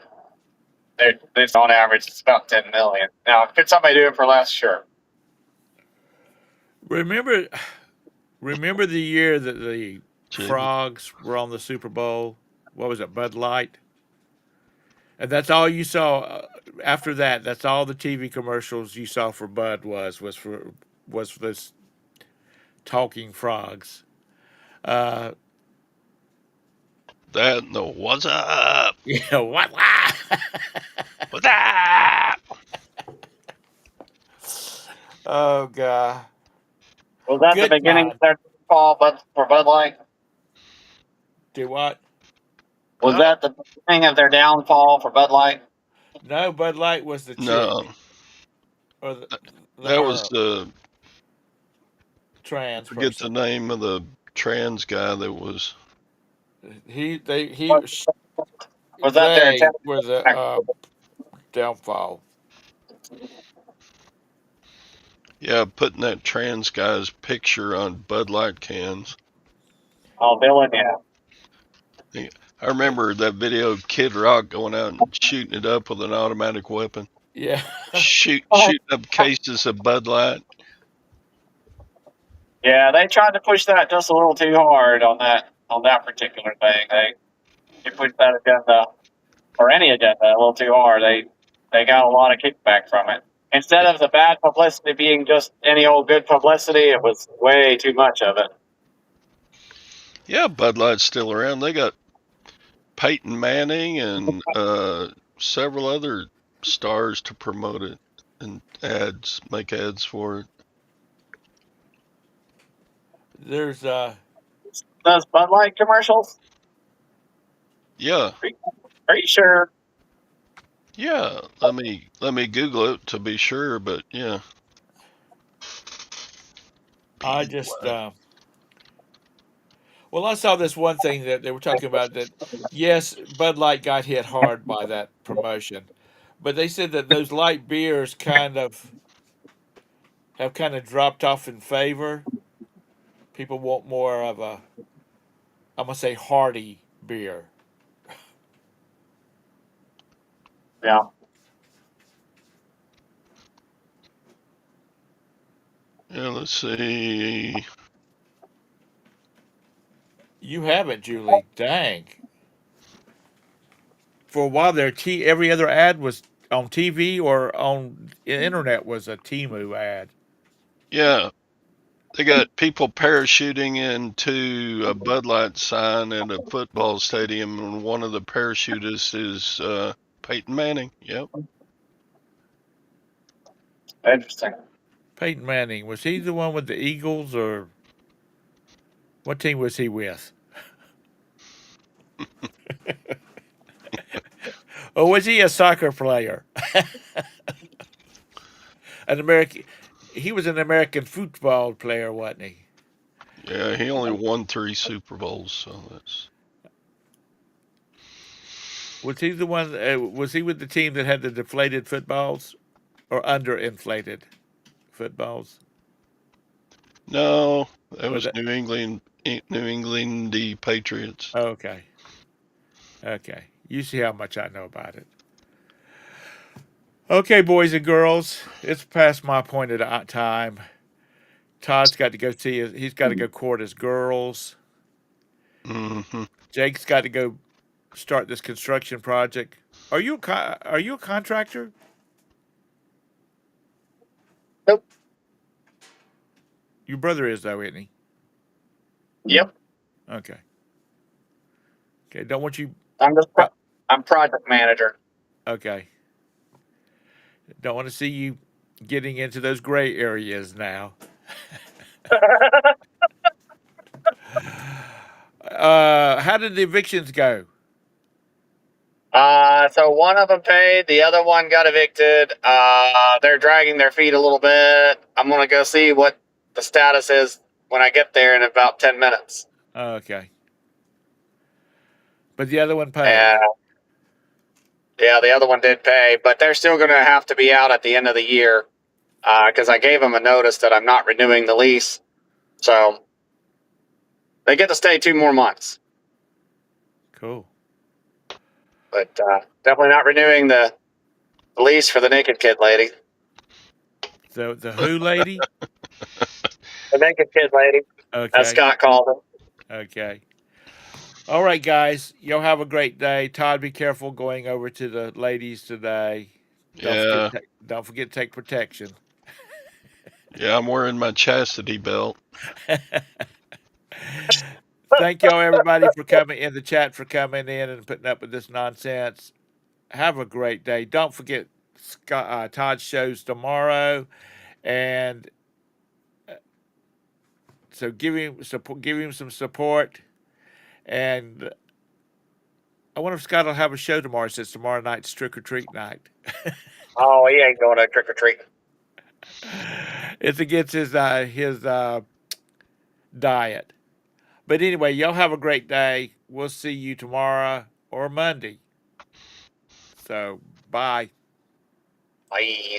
it's on average it's about 10 million. Now, could somebody do it for less? Sure. Remember the year that the Gee. frogs were on the Super Bowl? What was it, Bud Light? And that's all you saw. After that, that's all the TV commercials you saw for Bud was for this talking frogs. That no, what's up? Yeah, what? What's up? Oh God. Was that Good the beginning God. of their fall for Bud Light? Do what? Was that the beginning of their downfall for Bud Light? No, Bud Light was the chick. No, Or the that was the trans forget person. the name of the trans guy that was. Was that their attempt? were the downfall. Yeah, putting that trans guy's picture on Bud Light cans. Oh, Dylan, yeah. I remember that video of Kid Rock going out and shooting it up with an automatic weapon. Yeah. Shooting up cases of Bud Light. Yeah, they tried to push that just a little too hard on that particular thing. They pushed that agenda or any agenda a little too hard. They got a lot of kickback from it. Instead of the bad publicity being just any old good publicity, it was way too much of it. Yeah, Bud Light's still around. They got Peyton Manning and several other stars to promote it and make ads for it. There's Those Bud Light commercials? Yeah, Are you sure? yeah. Let me Google it to be sure, but yeah. I just well, I saw this one thing that they were talking about that yes, Bud Light got hit hard by that promotion, but they said that those light beers have kind of dropped off in favor. People want more of a, I'm gonna say, hearty beer. Yeah. Yeah, let's see. You haven't, Julie. Dang. For a while there, every other ad was on TV or on the internet was a Timu ad. Yeah, they got people parachuting into a Bud Light sign at a football stadium, and one of the parachutists is Peyton Manning. Yep. Interesting. Peyton Manning, was he the one with the Eagles or what team was he with? Or was he a soccer player? An American, he was an American football player, wasn't he? Yeah, he only won 3 Super Bowls, so that's. Was he the one? Was he with the team that had the deflated footballs or underinflated footballs? No, that Was was that? New England, the Patriots. Oh, okay. Okay. You see how much I know about it. Okay, boys and girls, it's past my appointed time. Todd's got to go he's got to go court his girls. Hmm. Jake's got to go start this construction project. Are you a contractor? Nope. Your brother is though, isn't he? Yep. Okay. Okay. Don't want you. I'm project manager. Okay. Don't want to see you getting into those gray areas now. How did the evictions go? So one of them paid, the other one got evicted. They're dragging their feet a little bit. I'm gonna go see what the status is when I get there in about 10 minutes. Okay. But the other one paid. Yeah, the other one did pay, but they're still gonna have to be out at the end of the year because I gave them a notice that I'm not renewing the lease. So they get to stay 2 more months. Cool. But definitely not renewing the lease for the Naked Kid lady. The who lady? The Naked Kid lady, Okay. as Scott called her. Okay. All right, guys. Y'all have a great day. Todd, be careful going over to the ladies today. Yeah, Don't forget to take protection. yeah, I'm wearing my chastity belt. Thank y'all, everybody, for coming in the chat, for coming in and putting up with this nonsense. Have a great day. Don't forget Todd's shows tomorrow, and so give him some support. And I wonder if Scott will have a show tomorrow, since tomorrow night's trick or treat night. Oh, he ain't going to trick or treat. It's against his diet. But anyway, y'all have a great day. We'll see you tomorrow or Monday. So, bye. Bye.